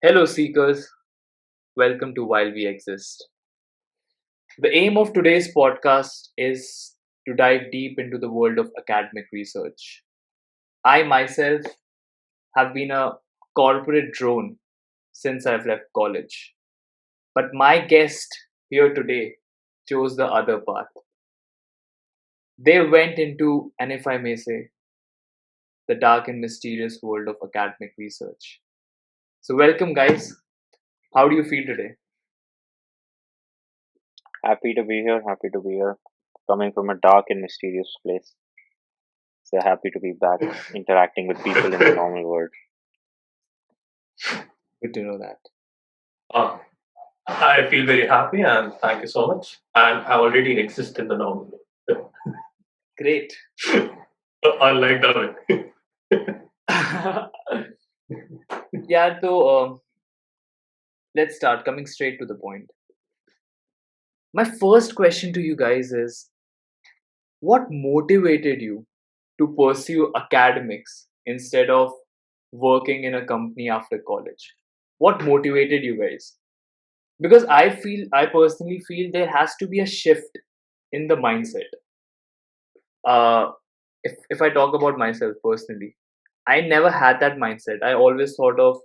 Hello, seekers. Welcome to While We Exist. The aim of today's podcast is to dive deep into the world of academic research. I myself have been a corporate drone since I've left college, but my guest here today chose the other path. They went into, and if I may say, the dark and mysterious world of academic research. So, welcome, guys. How do you feel today? Happy to be here. Happy to be here. Coming from a dark and mysterious place. So happy to be back interacting with people in the normal world. Good to know that. Uh, I feel very happy and thank you so much. And I already exist in the normal world. Great. I like that. Yeah, so let's start coming straight to the point. My first question to you guys is what motivated you to pursue academics instead of working in a company after college? What motivated you guys? Because I personally feel there has to be a shift in the mindset. Uh, if I talk about myself personally, I never had that mindset. I always thought of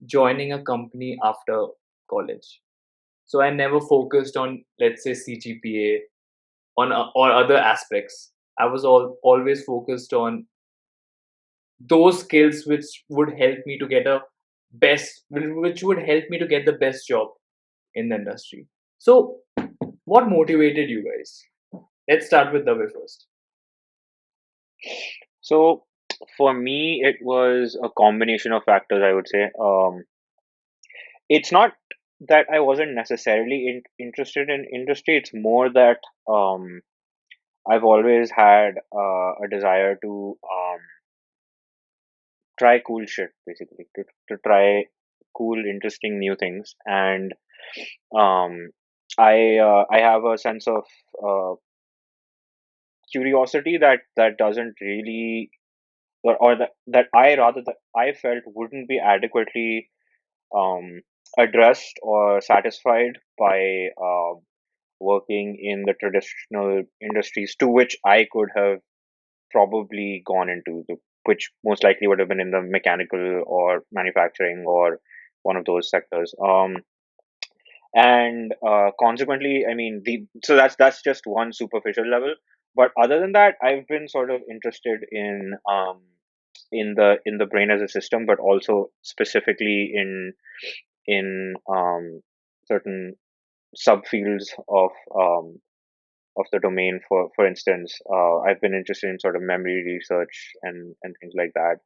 joining a company after college. So I never focused on, let's say, CGPA on or other aspects. I was always focused on those skills which would help me to get a which would help me to get the best job in the industry. So, what motivated you guys? Let's start with Dave first. So for me, it was a combination of factors, I would say. It's not that I wasn't necessarily interested in industry. It's more that I've always had a desire to try cool shit, basically, to try cool, interesting new things. And um, I have a sense of uh, curiosity that doesn't really or that I felt wouldn't be adequately um, addressed or satisfied by working in the traditional industries to which I could have probably gone into, which most likely would have been in the mechanical or manufacturing or one of those sectors. And consequently, I mean, so that's just one superficial level. But other than that, I've been sort of interested in the brain as a system, but also specifically in certain subfields of the domain. For instance, I've been interested in sort of memory research and things like that.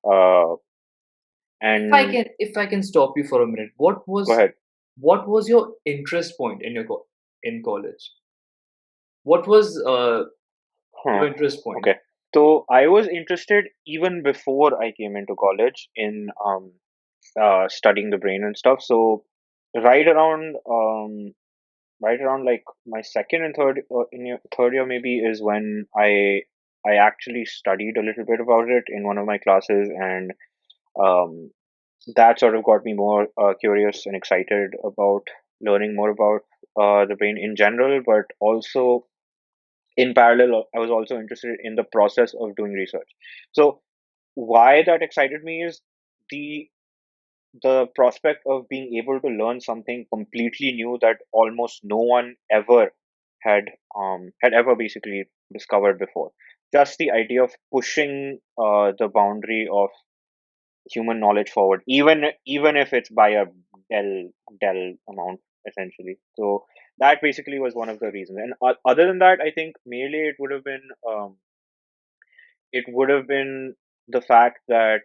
Uh, and If I can stop you for a minute, go ahead. what was your interest point in in college? What was Huh. your interest point? Okay. So I was interested even before I came into college in studying the brain and stuff. So right around right around like my second and third year maybe is when I actually studied a little bit about it in one of my classes, and um, that sort of got me more curious and excited about learning more about the brain in general, but also in parallel, I was also interested in the process of doing research. So why that excited me is the the prospect of being able to learn something completely new that almost no one ever had ever basically discovered before. Just the idea of pushing the boundary of human knowledge forward, even if it's by a del del amount, essentially. So that basically was one of the reasons. And other than that, I think mainly it would have been the fact that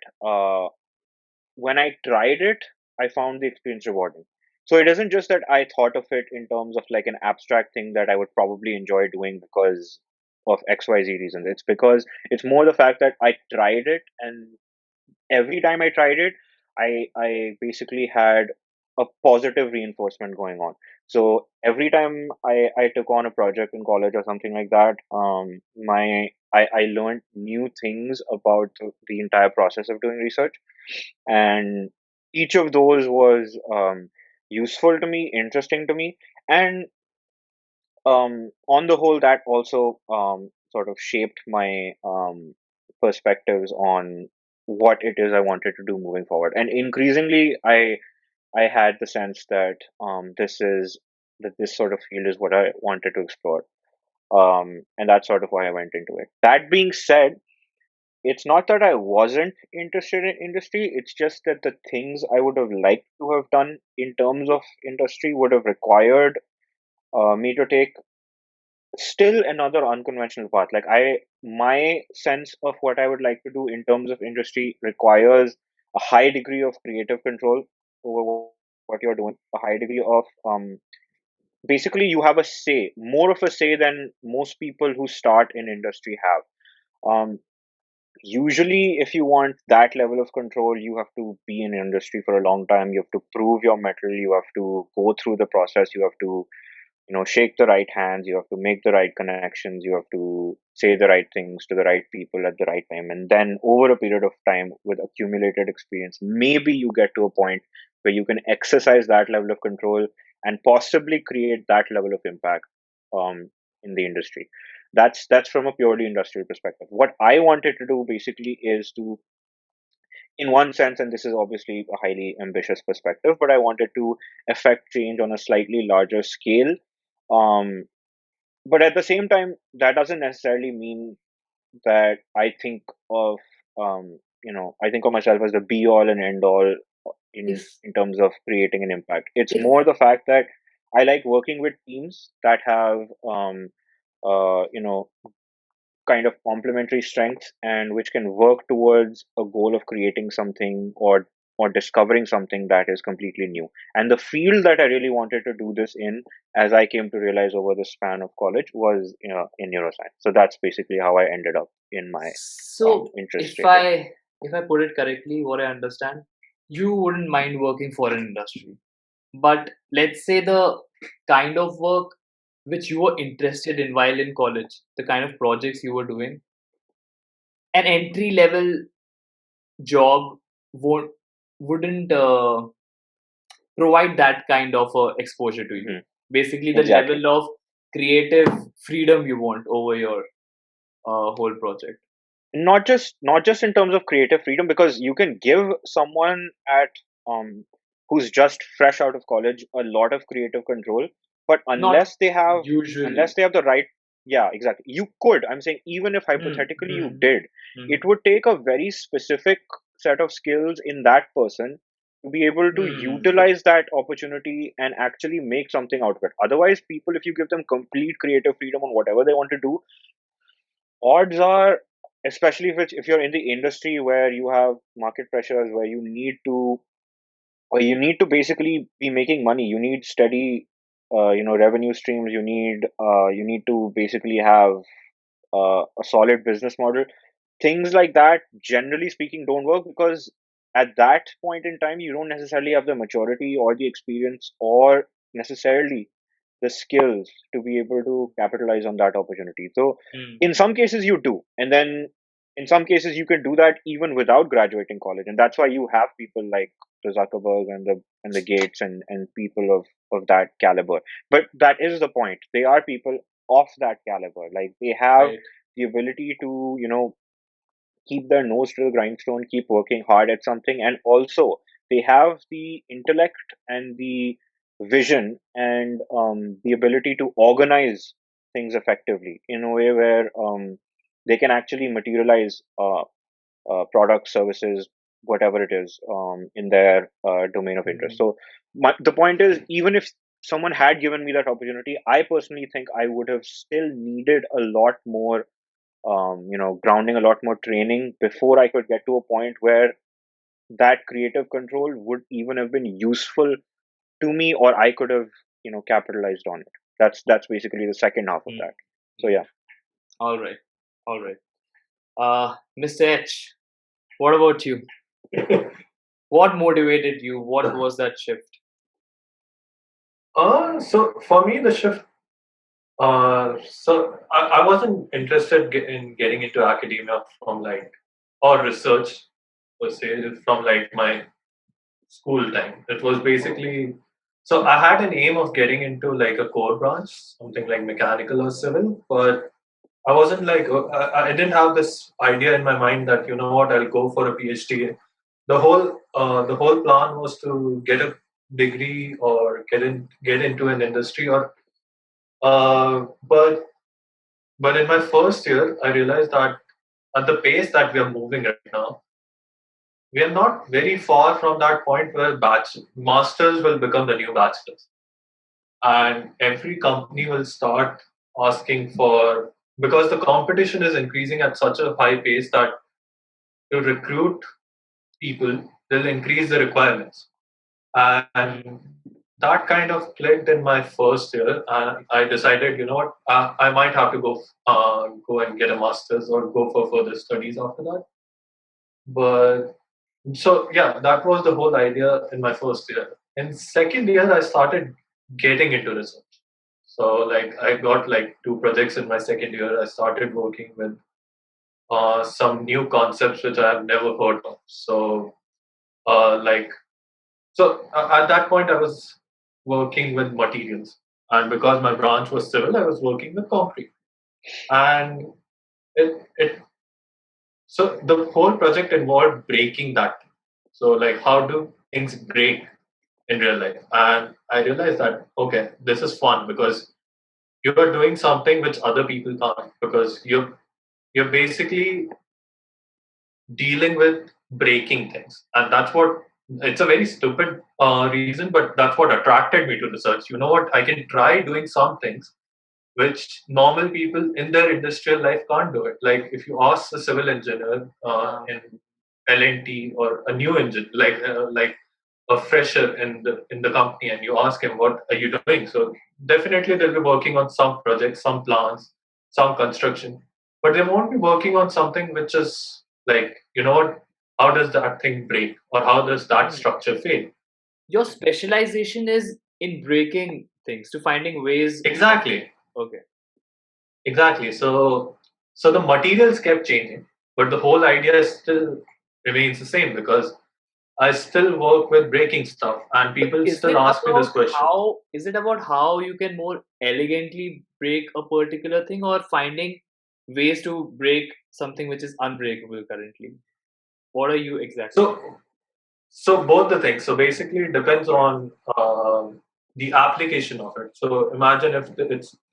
when I tried it, I found the experience rewarding. So it isn't just that I thought of it in terms of like an abstract thing that I would probably enjoy doing because of XYZ reasons. It's because it's more the fact that I tried it, and every time I tried it, I basically had a positive reinforcement going on. So every time I took on a project in college or something like that, I learned new things about the entire process of doing research, and each of those was useful to me, interesting to me, and on the whole, that also sort of shaped my perspectives on what it is I wanted to do moving forward. And increasingly, I had the sense that this sort of field is what I wanted to explore, and that's sort of why I went into it. That being said, it's not that I wasn't interested in industry. It's just that the things I would have liked to have done in terms of industry would have required me to take still another unconventional path. Like my sense of what I would like to do in terms of industry requires a high degree of creative control over what you're doing, a high degree of basically you have a say, more of a say than most people who start in industry have. Usually, if you want that level of control, you have to be in industry for a long time. You have to prove your metal. You have to go through the process. You have to shake the right hands. You have to make the right connections. You have to say the right things to the right people at the right time. And then over a period of time with accumulated experience, maybe you get to a point where you can exercise that level of control and possibly create that level of impact in the industry. That's from a purely industrial perspective. What I wanted to do basically is to, in one sense, and this is obviously a highly ambitious perspective, but I wanted to affect change on a slightly larger scale. um, but at the same time, that doesn't necessarily mean that I think of myself as the be all and end all If in terms of creating an impact. It's if more the fact that I like working with teams that have uh, you know kind of complementary strengths and which can work towards a goal of creating something or discovering something that is completely new. And the field that I really wanted to do this in, as I came to realize over the span of college, was in neuroscience. So that's basically how I ended up in my so, interest if straight in. I put it correctly, what I understand, you wouldn't mind working for an industry, but let's say the kind of work which you were interested in while in college, the kind of projects you were doing, an entry level job won't wouldn't provide that kind of exposure to you. Hmm. Basically, the Exactly. level of creative freedom you want over your whole project. Not just in terms of creative freedom, because you can give someone at who's just fresh out of college a lot of creative control, but Not unless they have usually. the right, yeah, exactly, you could, I'm saying, even if Hmm, hypothetically you hmm, did, hmm, it would take a very specific set of skills in that person to be able to hmm. utilize that opportunity and actually make something out of it. Otherwise, people, if you give them complete creative freedom on whatever they want to do, odds are, especially if you're in the industry where you have market pressures, where you need to basically be making money, you need steady revenue streams, you need to basically have a solid business model. Things like that, generally speaking, don't work, because at that point in time you don't necessarily have the maturity or the experience or necessarily the skills to be able to capitalize on that opportunity. So Hmm. in some cases you do, and then in some cases you can do that even without graduating college, and that's why you have people like the Zuckerberg and the Gates and people of that caliber. But that is the point, they are people of that caliber, like they have Right. the ability to keep their nose to the grindstone, keep working hard at something, and also they have the intellect and the vision and the ability to organize things effectively in a way where they can actually materialize products, services, whatever it is, in their domain of interest. Hmm. So the point is, even if someone had given me that opportunity, I personally think I would have still needed a lot more grounding, a lot more training before I could get to a point where that creative control would even have been useful to me, or I could have, capitalized on it. That's basically the second half of Hmm. that. So Hmm. yeah. All right. All right. Mr. H, what about you? What motivated you? What was that shift? So for me, the shift. So I wasn't interested in getting into academia from like or research per se from like my school time. It was basically, so I had an aim of getting into like a core branch, something like mechanical or civil, but I wasn't like I didn't have this idea in my mind that you know what, I'll go for a PhD. The whole plan was to get a degree or get into an industry or but in my first year I realized that at the pace that we are moving right now, we are not very far from that point where masters will become the new bachelors, and every company will start asking for, because the competition is increasing at such a high pace that to recruit people they'll increase the requirements, and that kind of clicked in my first year, and I decided, you know what, I might have to go and get a master's or go for further studies after that. But so yeah, that was the whole idea in my first year. In second year, I started getting into research. So like I got like two projects in my second year. I started working with some new concepts which I have never heard of. So like at that point, I was working with materials, and because my branch was civil, I was working with concrete, and it so the whole project involved breaking that. So like how do things break in real life? And I realized that okay, this is fun because you are doing something which other people can't, because you're basically dealing with breaking things, and that's what, it's a very stupid reason, but that's what attracted me to research. You know what, I can try doing some things which normal people in their industrial life can't do it. Like if you ask a civil engineer in L&T or a new engine, like a fresher in the company, and you ask him what are you doing, so definitely they'll be working on some projects, some plans, some construction, but they won't be working on something which is like, you know what, how does that thing break or how does that Hmm. structure fail. Your specialization is in breaking things to finding ways. Exactly. Okay. Exactly. So the materials kept changing, but the whole idea still remains the same, because I still work with breaking stuff, and But people still ask me this question. is it about how you can more elegantly break a particular thing, or finding ways to break something which is unbreakable currently? What are you exactly? So so both the things. So basically, it depends on the application of it. So imagine if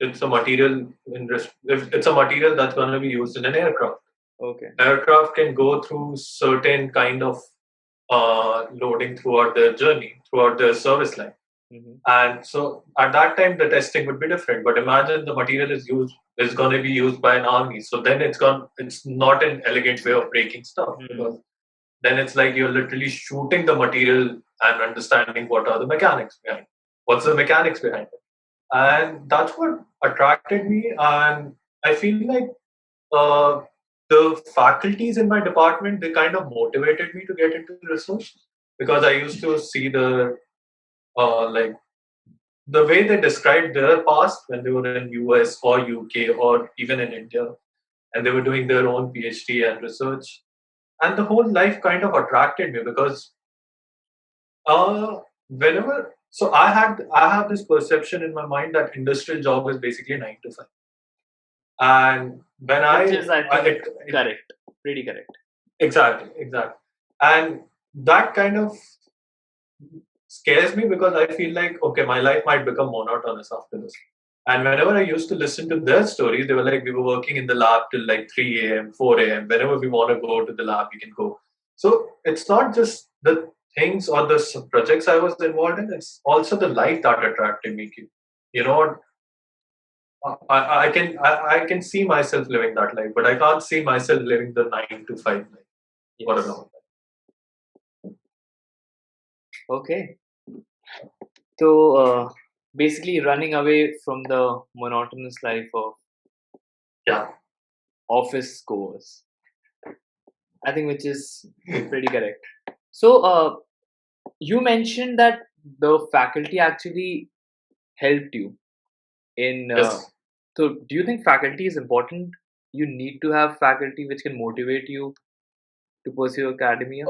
it's a material if it's a material that's going to be used in an aircraft. Okay. Aircraft can go through certain kind of loading throughout their journey, throughout their service life. Hmm. And so at that time, the testing would be different. But imagine the material is going to be used by an army. So then it's not an elegant way of breaking stuff, because then it's like you're literally shooting the material and understanding what are the mechanics behind. What's the mechanics behind it? And that's what attracted me. And I feel like uh, the faculties in my department, they kind of motivated me to get into research, because I used to see like the way they described their past when they were in US or UK or even in India, and they were doing their own PhD and research, and the whole life kind of attracted me, because whenever, so I have this perception in my mind that industrial job is basically 9 to 5, and when Which is, I I think, correct. Pretty correct. exactly, and that kind of scares me, because I feel like okay, my life might become monotonous after this. And whenever I used to listen to their stories, they were like, we were working in the lab till like 3 a.m., 4 a.m. Whenever we want to go to the lab, we can go. So it's not just the things or the projects I was involved in, it's also the life that attracted me. You know what? I can see myself living that life, but I can't see myself living the 9 to 5 life for a Yes. long Okay. So basically, running away from the monotonous life of time. office goers, I think, which is pretty correct. So you mentioned that the faculty actually helped you in. Yes. So do you think faculty is important? You need to have faculty which can motivate you to pursue academia.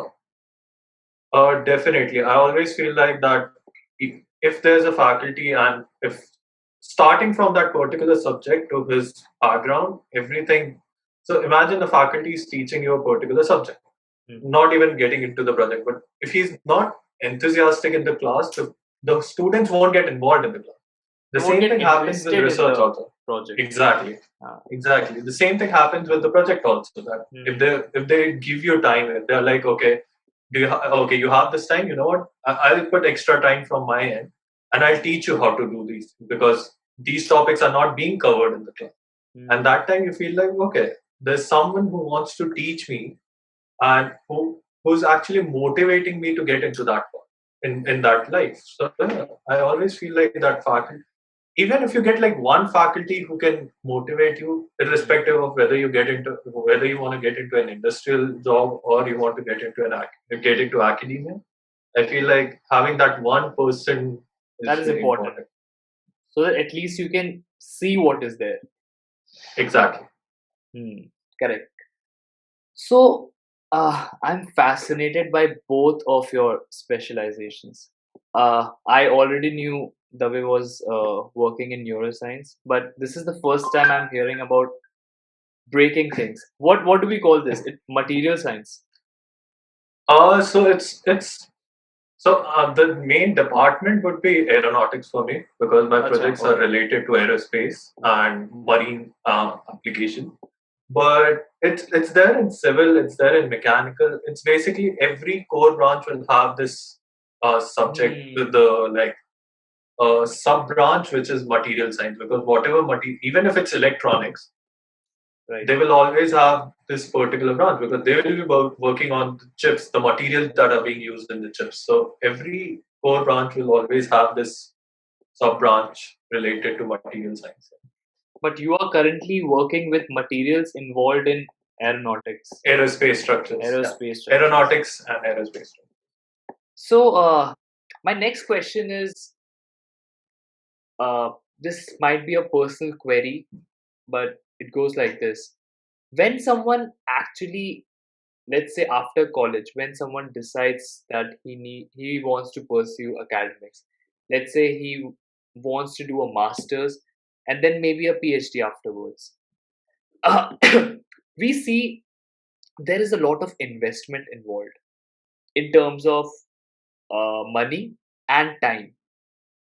Definitely. I always feel like that if there's a faculty and if starting from that particular subject to his background, everything. So imagine the faculty is teaching you a particular subject, not even getting into the project. But if he's not enthusiastic in the class, the students won't get involved in the class. The They won't same get thing happens with interested in research the also. project. Exactly. Ah. Exactly. The same thing happens with the project also. That if they give you time, if they're like, okay, okay, you have this time. You know what? I'll put extra time from my end, and I'll teach you how to do these because these topics are not being covered in the class. And that time you feel like, okay, there's someone who wants to teach me and who's actually motivating me to get into that part in that life. So yeah, I always feel like that faculty, even if you get like one faculty who can motivate you, irrespective of whether you get into whether you want to get into an industrial job or you want to get into get into academia, I feel like having that one person That is is very important. important. So that at least you can see what is there. Exactly. Correct. So I'm fascinated by both of your specializations. I already knew Dave was working in neuroscience, but this is the first time I'm hearing about breaking things. What do we call this? Material science. So it's so the main department would be aeronautics for me because my Acha, projects are okay. related to aerospace and marine application. But it's there in civil, it's there in mechanical. It's basically every core branch will have this subject with the like sub branch which is material science because whatever material, even if it's electronics, Right. they will always have this particular branch because they will be working on the chips, the materials that are being used in the chips. So every core branch will always have this sub branch related to material science. But you are currently working with materials involved in aeronautics, Aerospace structures. aerospace structures. Aeronautics and aerospace structures. So, my next question is this might be a personal query, but it goes like this. When someone actually, let's say after college, when someone decides that he wants to pursue academics, let's say he wants to do a master's and then maybe a PhD afterwards, uh, we see there is a lot of investment involved in terms of money and time.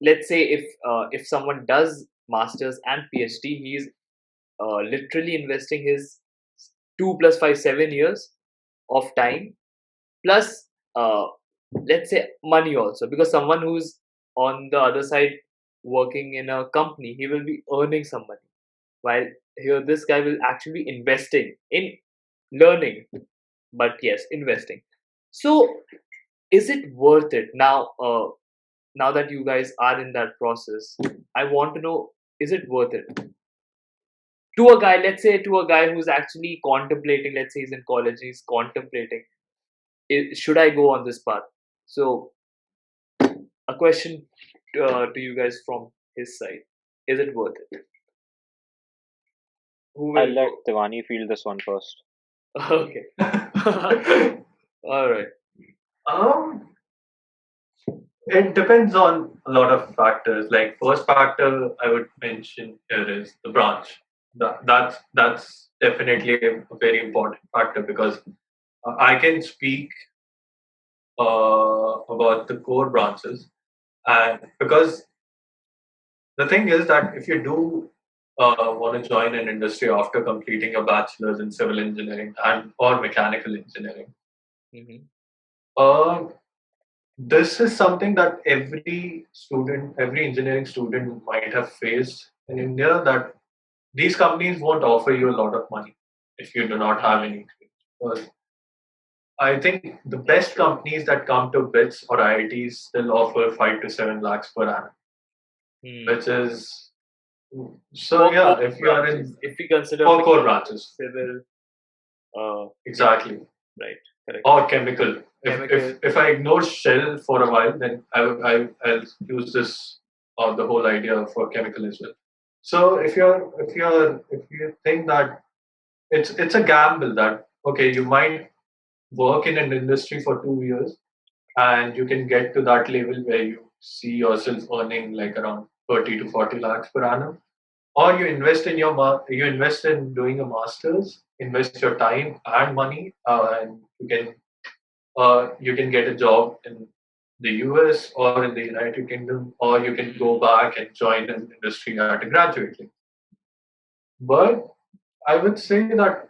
Let's say if someone does masters and PhD, he's literally investing his 2 plus 5 7 years of time plus let's say money also, because someone who's on the other side working in a company, he will be earning some money, while here this guy will actually be investing in learning, but yes, investing. So is it worth it now? Now that you guys are in that process, I want to know, is it worth it to a guy, let's say to a guy who's actually contemplating, let's say he's in college, he's contemplating, should I go on this path? So a question to you guys from his side, is it worth it? Who I'll will let go? Devani field this one first. Okay. All right. um, it depends on a lot of factors. Like first factor I would mention here is the branch. That's definitely a very important factor because I can speak about the core branches, and because the thing is that if you do want to join an industry after completing a bachelor's in civil engineering and or mechanical engineering, Mm-hmm. uh, this is something that every student, every engineering student might have faced in India. That these companies won't offer you a lot of money if you do not have any experience. Because I think the best companies that come to BITS or IITs still offer 5 to 7 lakhs per annum, which is so For yeah. core If you are branches, in if we consider for core mechanical, branches, civil, exactly, right, correct, or chemical. chemical, If I ignore shell for a while, then I'll use this or the whole idea for chemical as well. So if you think that it's a gamble that okay, you might work in an industry for 2 years and you can get to that level where you see yourself earning like around 30 to 40 lakhs per annum. Or you invest in you invest in doing a master's, invest your time and money, and you can get a job in the US or in the United Kingdom, or you can go back and join an industry at a graduate level. But I would say that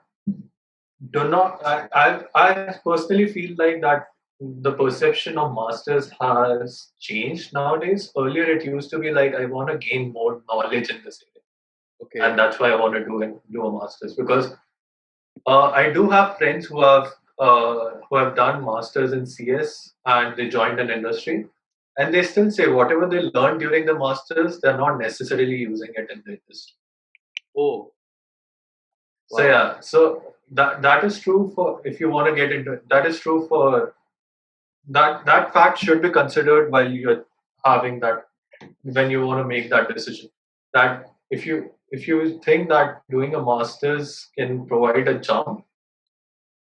do not. I personally feel like that the perception of masters has changed nowadays. Earlier, it used to be like I want to gain more knowledge in this area, Okay. and that's why I want to do a masters because I do have friends who have done masters in CS and they joined an industry, and they still say whatever they learned during the masters, they're not necessarily using it in the industry. Oh, So wow. yeah, so that is true for if you want to get into it. That is true for that fact should be considered while you're having that when you want to make that decision. That if you think that doing a masters can provide a jump,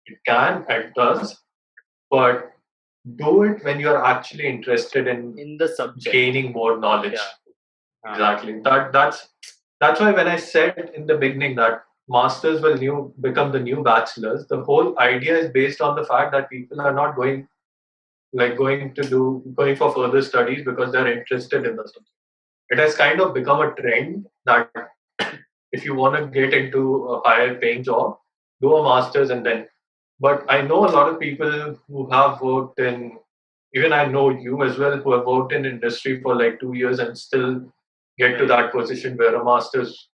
it can, it does, but do it when you're actually interested In the subject. gaining more knowledge. Yeah. Exactly. That's why when I said in the beginning that masters will become the new bachelors, the whole idea is based on the fact that people are not going for further studies because they're interested in the subject. It has kind of become a trend that if you want to get into a higher paying job, do a master's and then. But I know a lot of people who have worked in, even I know you as well, who have worked in industry for like 2 years and still get to that position where a master's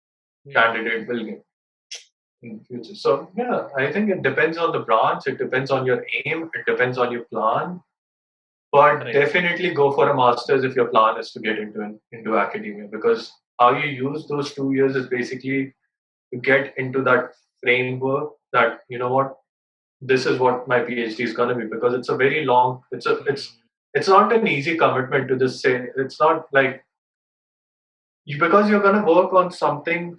candidate will get in the future. So yeah, I think it depends on the branch, it depends on your aim, it depends on your plan. But Right. definitely go for a master's if your plan is to get into academia because how you use those 2 years is basically to get into that framework that you know what this is what my PhD is going to be because it's a very long it's not an easy commitment to just say it's not like because you're going to work on something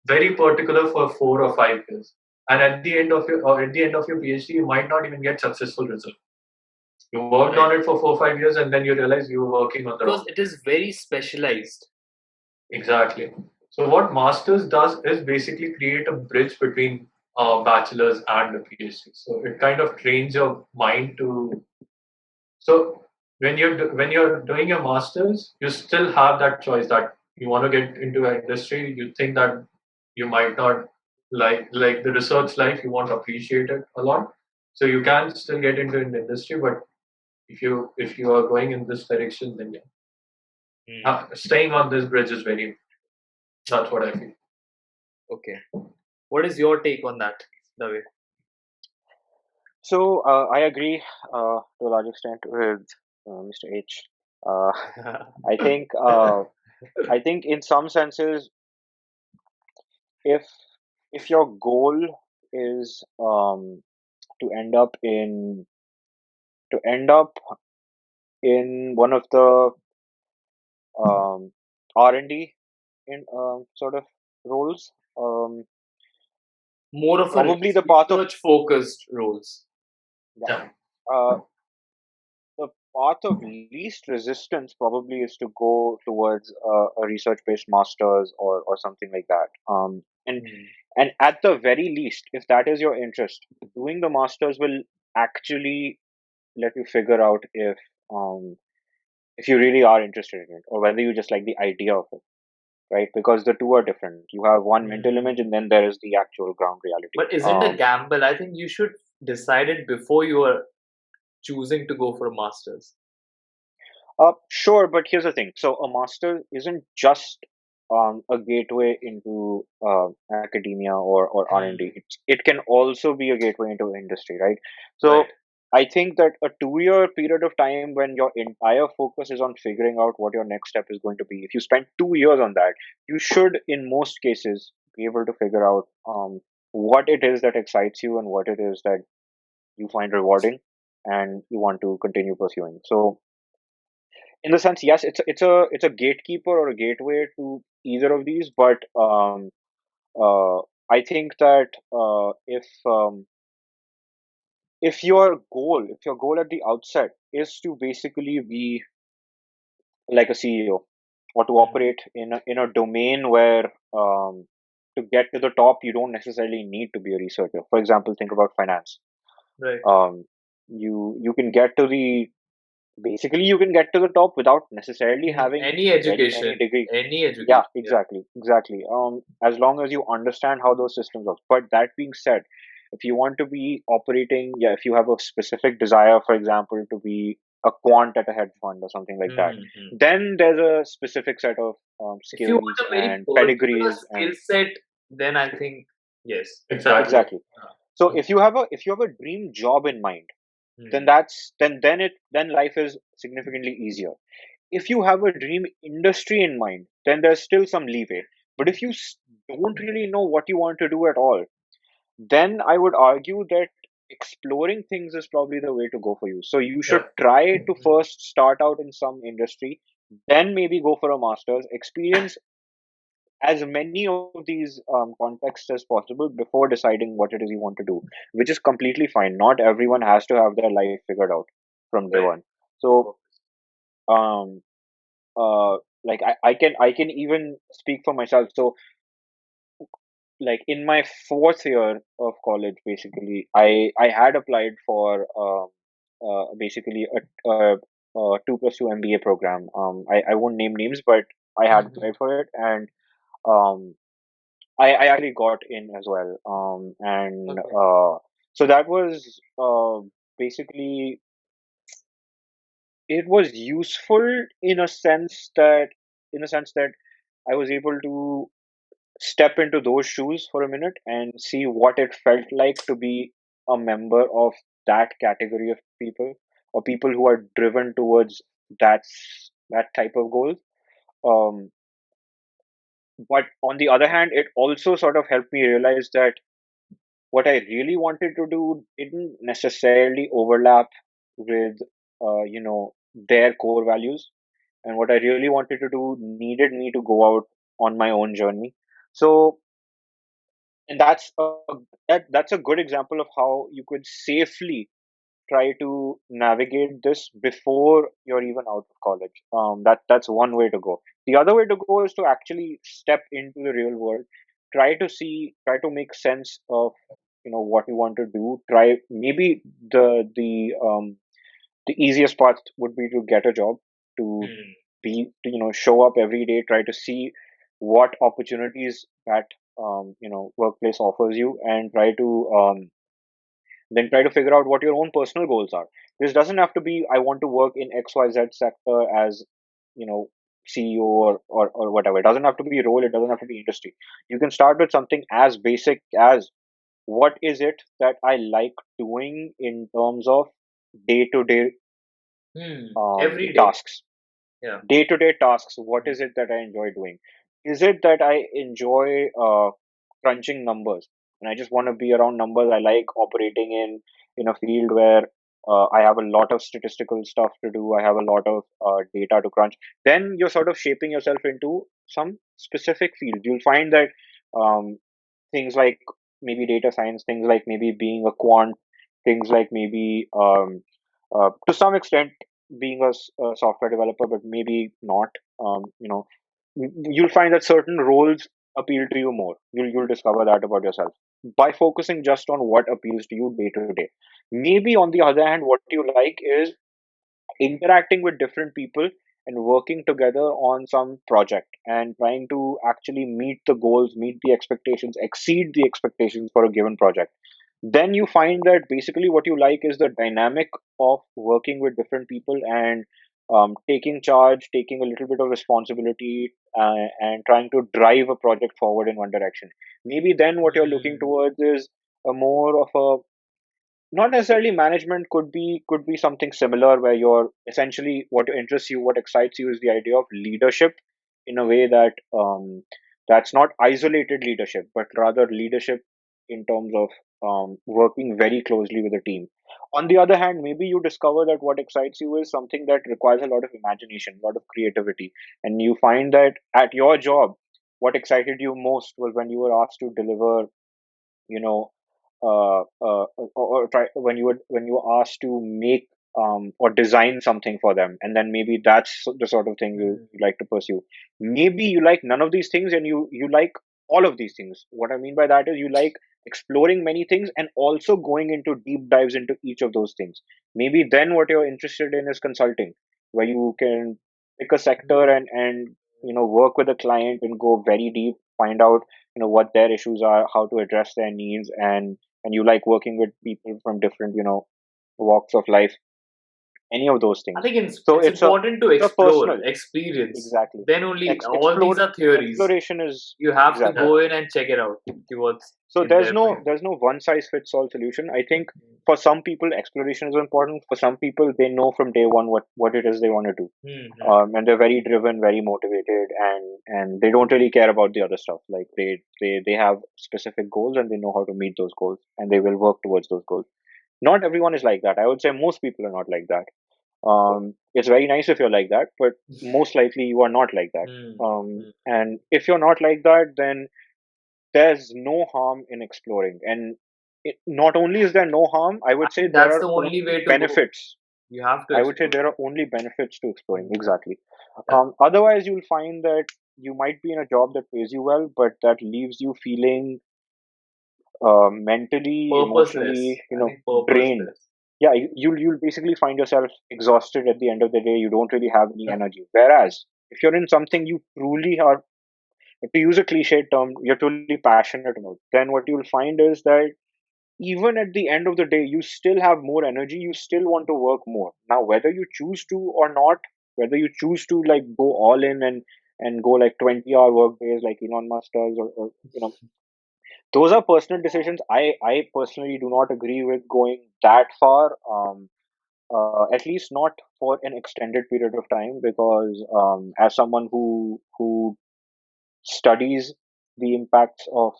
very particular for 4 or 5 years and at the end of your PhD you might not even get successful results. You worked on it for 4 or 5 years and then you realize you were working on the Because wrong. it is very specialized. Exactly. So what masters does is basically create a bridge between bachelor's and a PhD. So it kind of trains your mind to. So when you're doing your masters, you still have that choice that you want to get into an industry. You think that you might not like the research life. You won't appreciate it a lot. So you can still get into an industry, but if you are going in this direction, then yeah, staying on this bridge is very. That's what I feel. Okay. What is your take on that, David? So I agree to a large extent with Mr. H. Uh, I think I think in some senses, if your goal is to end up in one of the R&D in sort of roles, More of a probably the path of research focused roles. yeah, Yeah. uh, the path of least resistance probably is to go towards a research-based master's or something like that. And at the very least, if that is your interest, doing the masters will actually let you figure out um, if you really are interested in it or whether you just like the idea of it, right? Because the two are different. You have one mental image and then there is the actual ground reality. But isn't a gamble? I think you should decide it before you are choosing to go for a master's. Sure, but here's the thing. So a master isn't just a gateway into academia or R&D. It can also be a gateway into industry, right? So Right. I think that a 2 year period of time when your entire focus is on figuring out what your next step is going to be, if you spend 2 years on that, you should, in most cases, be able to figure out what it is that excites you and what it is that you find rewarding and you want to continue pursuing. So in the sense, yes, it's a gatekeeper or a gateway to either of these, but uh, I think that if if your goal at the outset is to basically be like a CEO or to Mm. operate in a domain where to get to the top you don't necessarily need to be a researcher. For example, think about finance. Right. You can get to the basically you can get to the top without necessarily having Any any education, degree. any Yeah, education. Yeah. exactly. As long as you understand how those systems work. But that being said, if you want to be operating, yeah, if you have a specific desire, for example, to be a quant at a hedge fund or something like that, Mm-hmm. then there's a specific set of If you want skills a very and particular pedigrees skill and set, then I think yes. Exactly. exactly. So Uh, if you have a dream job in mind, then mm, that's then life is significantly easier. If you have a dream industry in mind, then there's still some leeway. But if you don't really know what you want to do at all, then I would argue that exploring things is probably the way to go for you. So you should Yeah. try to first start out in some industry, then maybe go for a master's, experience as many of these contexts as possible before deciding what it is you want to do, which is completely fine. Not everyone has to have their life figured out from day right. one. So, um, like I can even speak for myself. So like in my fourth year of college, basically I had applied for basically a 2+2 MBA program. I won't name names, but I had Mm-hmm. applied for it, and um I actually got in as well. And Okay. so that was basically it was useful in a sense that I was able to step into those shoes for a minute and see what it felt like to be a member of that category of people, or people who are driven towards that type of goal. Um, but on the other hand, it also sort of helped me realize that what I really wanted to do didn't necessarily overlap with their core values, and what I really wanted to do needed me to go out on my own journey. So, and that's a good example of how you could safely try to navigate this before you're even out of college. That's one way to go. The other way to go is to actually step into the real world, try to make sense of what you want to do. Try maybe the easiest path would be to get a job, to Mm, to show up every day, try to see what opportunities that workplace offers you, and try to figure out what your own personal goals are. This doesn't have to be I want to work in XYZ sector as you know CEO or whatever. It doesn't have to be role, it doesn't have to be industry. You can start with something as basic as what is it that I like doing in terms of day to day every day. tasks. Yeah. Day to day tasks, what Mm, is it that I enjoy doing? Is it that I enjoy crunching numbers and I just want to be around numbers? I like operating in a field where I have a lot of statistical stuff to do, I have a lot of data to crunch. Then you're sort of shaping yourself into some specific field. You'll find that um, things like maybe data science, things like maybe being a quant, things like maybe to some extent being a software developer, but maybe not. You'll find that certain roles appeal to you more. You'll discover that about yourself by focusing just on what appeals to you day to day. Maybe on the other hand, what you like is interacting with different people and working together on some project and trying to actually meet the goals, meet the expectations, exceed the expectations for a given project. Then you find that basically what you like is the dynamic of working with different people and taking charge, taking a little bit of responsibility, and trying to drive a project forward in one direction. Maybe then what you're looking mm, towards is a more of a not necessarily management, could be something similar where you're essentially what interests you, what excites you is the idea of leadership in a way that that's not isolated leadership but rather leadership in terms of working very closely with a team. On the other hand, maybe you discover that what excites you is something that requires a lot of imagination, a lot of creativity, and you find that at your job what excited you most was when you were asked to deliver you know or try when you were asked to make or design something for them, and then maybe that's the sort of thing you like to pursue. Maybe you like none of these things, and you like all of these things. What I mean by that is you like exploring many things and also going into deep dives into each of those things. Maybe then what you're interested in is consulting, where you can pick a sector and work with a client and go very deep, find out what their issues are, how to address their needs, and you like working with people from different walks of life, any of those I things. think So it's important to it's a explore, personal. experience. Exactly. Then only all these Explore are theories. Exploration is You have to exactly. go in and check it out. See what's So in there for you. there's no one size fits all solution. I think for some people exploration is important. For some people they know from day one what it is they want to do, and they're very driven, very motivated, and they don't really care about the other stuff. Like they have specific goals and they know how to meet those goals, and they will work towards those goals. Not everyone is like that. I would say most people are not like that. It's very nice if you're like that, but most likely you are not like that. And if you're not like that, then there's no harm in exploring. And not only is there no harm, I I would say think there that's are the only only way to go. benefits. You have to I would say explore. there are only benefits to exploring. Mm. Exactly. Otherwise, you'll find that you might be in a job that pays you well, but that leaves you feeling mentally, emotionally, Purposeless. I think drained. purposeless. Yeah, you'll basically find yourself exhausted at the end of the day. You don't really have any energy. Whereas if you're in something you truly are, to use a cliche term, you're truly passionate about, then what you'll find is that even at the end of the day, you still have more energy. You still want to work more. Now, whether you choose to or not, whether you choose to like go all in and go like 20-hour work days like Elon Musk does, or those are personal decisions. I personally do not agree with going that far. At least not for an extended period of time, because as someone who studies the impacts of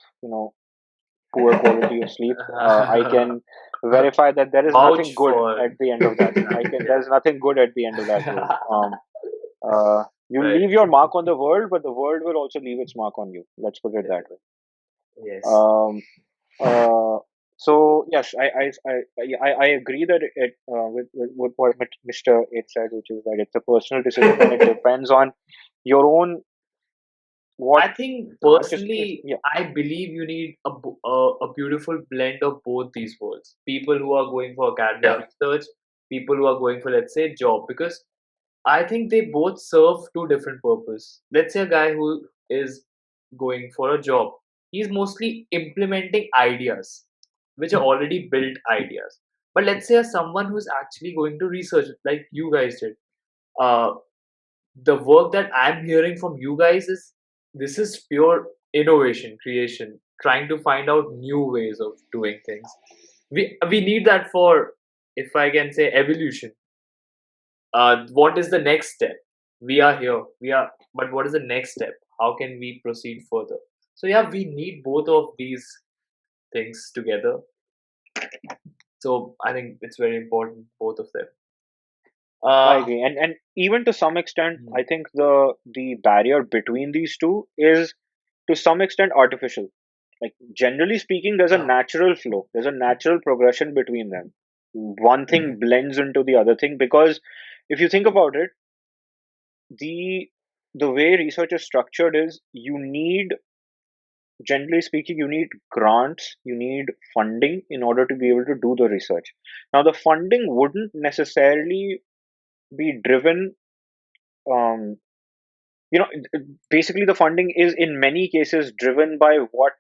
poor quality of sleep, I can verify that there is Vouch nothing good for at the end of that. There's nothing good at the end of that road. You right. leave your mark on the world, but the world will also leave its mark on you. Let's put it that way. Yes. Um, uh, so yes, I agree that it with what Mr. It said, which is that it's a personal decision and it depends on your own what I think what is personally, yeah. I believe you need a beautiful blend of both these worlds. People who are going for academic Yeah. research, people who are going for, let's say, job, because I think they both serve two different purposes. Let's say a guy who is going for a job, he's mostly implementing ideas, which are already built ideas. But let's say someone who's actually going to research, like you guys did, uh, the work that I'm hearing from you guys is this is pure innovation, creation, trying to find out new ways of doing things. We need that for, if I can say, evolution. What is the next step? We are here. But what is the next step? How can we proceed further? So yeah, we need both of these things together. So I think it's very important, both of them. I Uh, agree, and even to some extent, hmm, I think the barrier between these two is to some extent artificial. Like generally speaking, there's a natural flow. There's a natural progression between them. One thing blends into the other thing, because if you think about it, the the way research is structured is you need, generally speaking, you need grants, you need funding in order to be able to do the research. Now, the funding wouldn't necessarily be driven. Um, you know Basically the funding is in many cases driven by what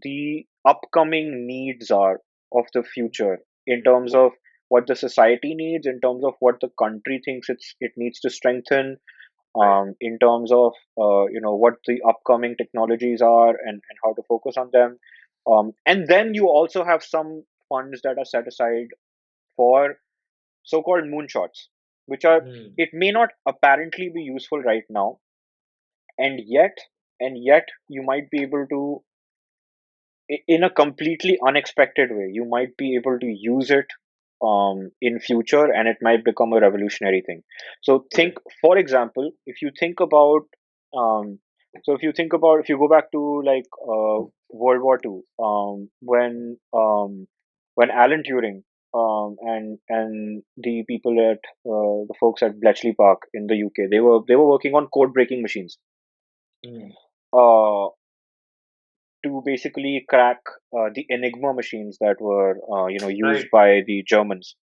the upcoming needs are of the future, in terms of what the society needs, in terms of what the country thinks it needs to strengthen, right. in terms of what the upcoming technologies are, and how to focus on them, and then you also have some funds that are set aside for so-called moonshots, which are, Hmm. it may not apparently be useful right now, and yet you might be able to, in a completely unexpected way, you might be able to use it in future, and it might become a revolutionary thing. So think, Right. for example, if you think about um, So if you go back to like World War Two, when Alan Turing and the people at the folks at Bletchley Park in the UK, they were working on code breaking machines Mm. uh, to basically crack the Enigma machines that were Right. used by the Germans,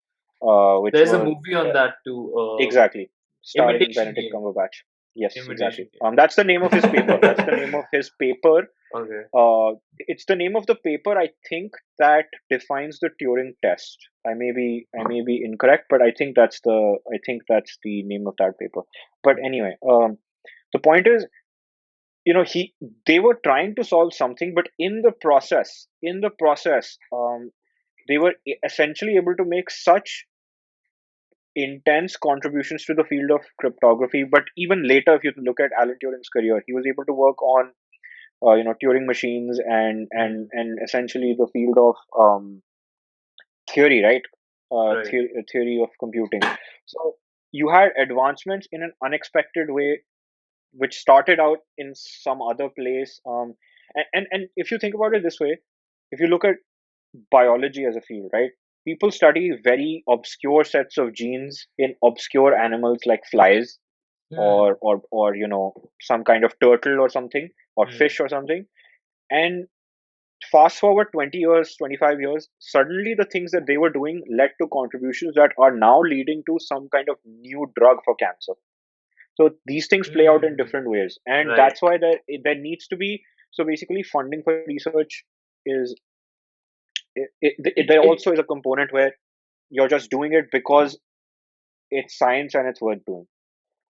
which There's a was movie on that too. exactly, starring Imitation Benedict Game. Cumberbatch. Yes, exactly. Imitation Game. That's the name of his paper. That's the name of his paper. Okay. It's the name of the paper, I think, that defines the Turing test. I may be incorrect, but I think that's the name of that paper. But anyway, the point is, they were trying to solve something, but in the process, they were essentially able to make such intense contributions to the field of cryptography. But even later, if you look at Alan Turing's career, he was able to work on Turing machines and Mm. and essentially the field of theory, right? Right. Theory of computing. So you had advancements in an unexpected way, which started out in some other place. And if you think about it this way, if you look at biology as a field, right? People study very obscure sets of genes in obscure animals like flies Hmm. or some kind of turtle or something or Hmm. fish or something. And fast forward 20 years, 25 years, suddenly the things that they were doing led to contributions that are now leading to some kind of new drug for cancer. So these things play out in Hmm. different ways, and Right. that's why there needs to be, so basically funding for research is It there it also is a component where you're just doing it because it's science and it's worth doing.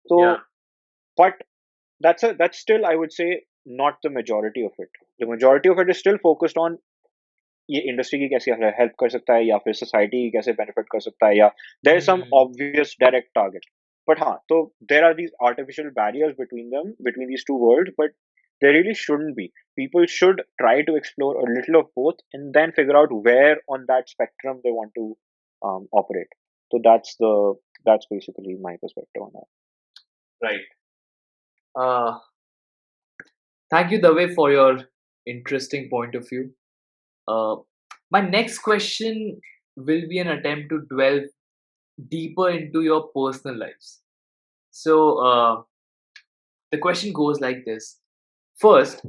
Yeah. So, but that's still, I would say, not the majority of it. The majority of it is still focused on ये industry की कैसे help कर सकता है या फिर society की कैसे बेनिफिट कर सकता है या there is some Hmm. Obvious direct target but हाँ तो there are these artificial barriers between them between these two worlds but there really shouldn't be. People should try to explore a little of both and then figure out where on that spectrum they want to operate. So that's basically my perspective on that. Right. Uh, Thank you, Dave, for your interesting point of view. Uh, my next question will be an attempt to delve deeper into your personal lives. So, the question goes like this. First,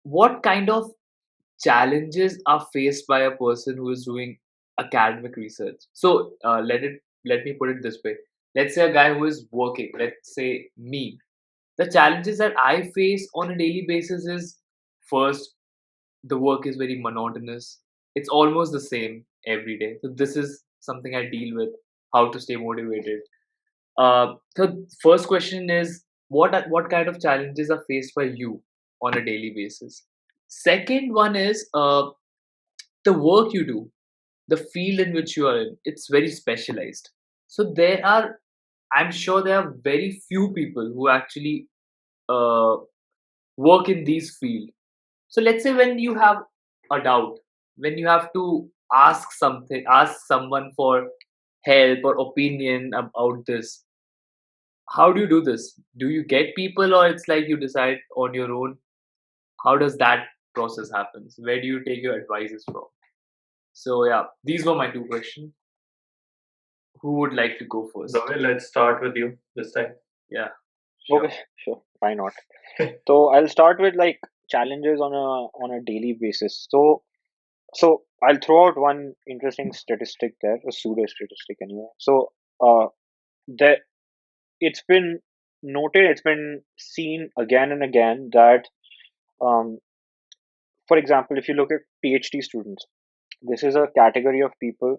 what kind of challenges are faced by a person who is doing academic research? So, let me put it this way. Let's say a guy who is working, let's say me. The challenges that I face on a daily basis is, first, the work is very monotonous. It's almost the same every day. So this is something I deal with, how to stay motivated. So first question is, what kind of challenges are faced by you on a daily basis? Second one is, the work you do, the field in which you are in. It's very specialized. So I'm sure there are very few people who actually uh, work in these fields. So let's say when you have a doubt, when you have to ask someone for help or opinion about this, how do you do this? Do you get people or it's like you decide on your own? How does that process happens? Where do you take your advices from? So yeah, these were my two questions. Who would like to go first? Ravi, let's start with you this time. Yeah, Okay, sure. sure, why not? So I'll start with like challenges on a daily basis. So I'll throw out one interesting statistic there, a pseudo statistic anyway. So there, it's been noted, it's been seen again and again that, um, for example, if you look at PhD students, this is a category of people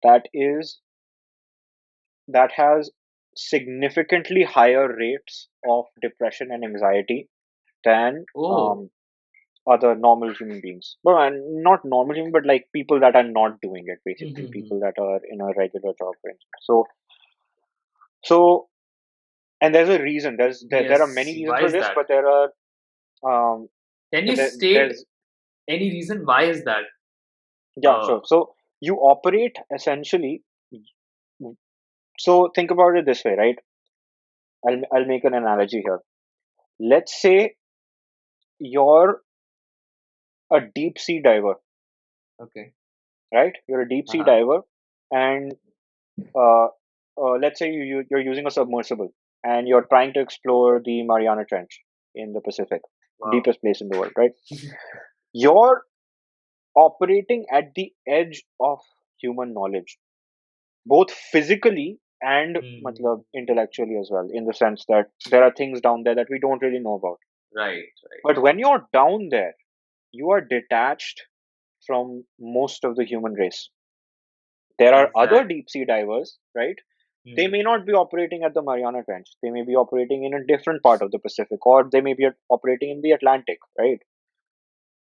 that is that has significantly higher rates of depression and anxiety than Oh. other normal human beings. Well, and not normal human, but like people that are not doing it, basically, Mhm. people that are in a regular job, for instance. So, and there's a reason. There are many Yes. reasons Why for is this, that? but there are Can you state there's any reason why is that? yeah, Uh, sure. So you operate essentially. So think about it this way, right? I'll make an analogy here. Let's say you're a deep sea diver, Okay. right? You're a deep sea Uh-huh. diver, and uh, let's say you're using a submersible and you're trying to explore the Mariana Trench in the Pacific, Wow. deepest place in the world, right? You're operating at the edge of human knowledge, both physically and Hmm. matlab, intellectually as well, in the sense that there are things down there that we don't really know about. Right, right. But when you're down there, you are detached from most of the human race. There are other Exactly. deep sea divers, right? They Hmm. may not be operating at the Mariana Trench. They may be operating in a different part of the Pacific, or they may be operating in the Atlantic, right?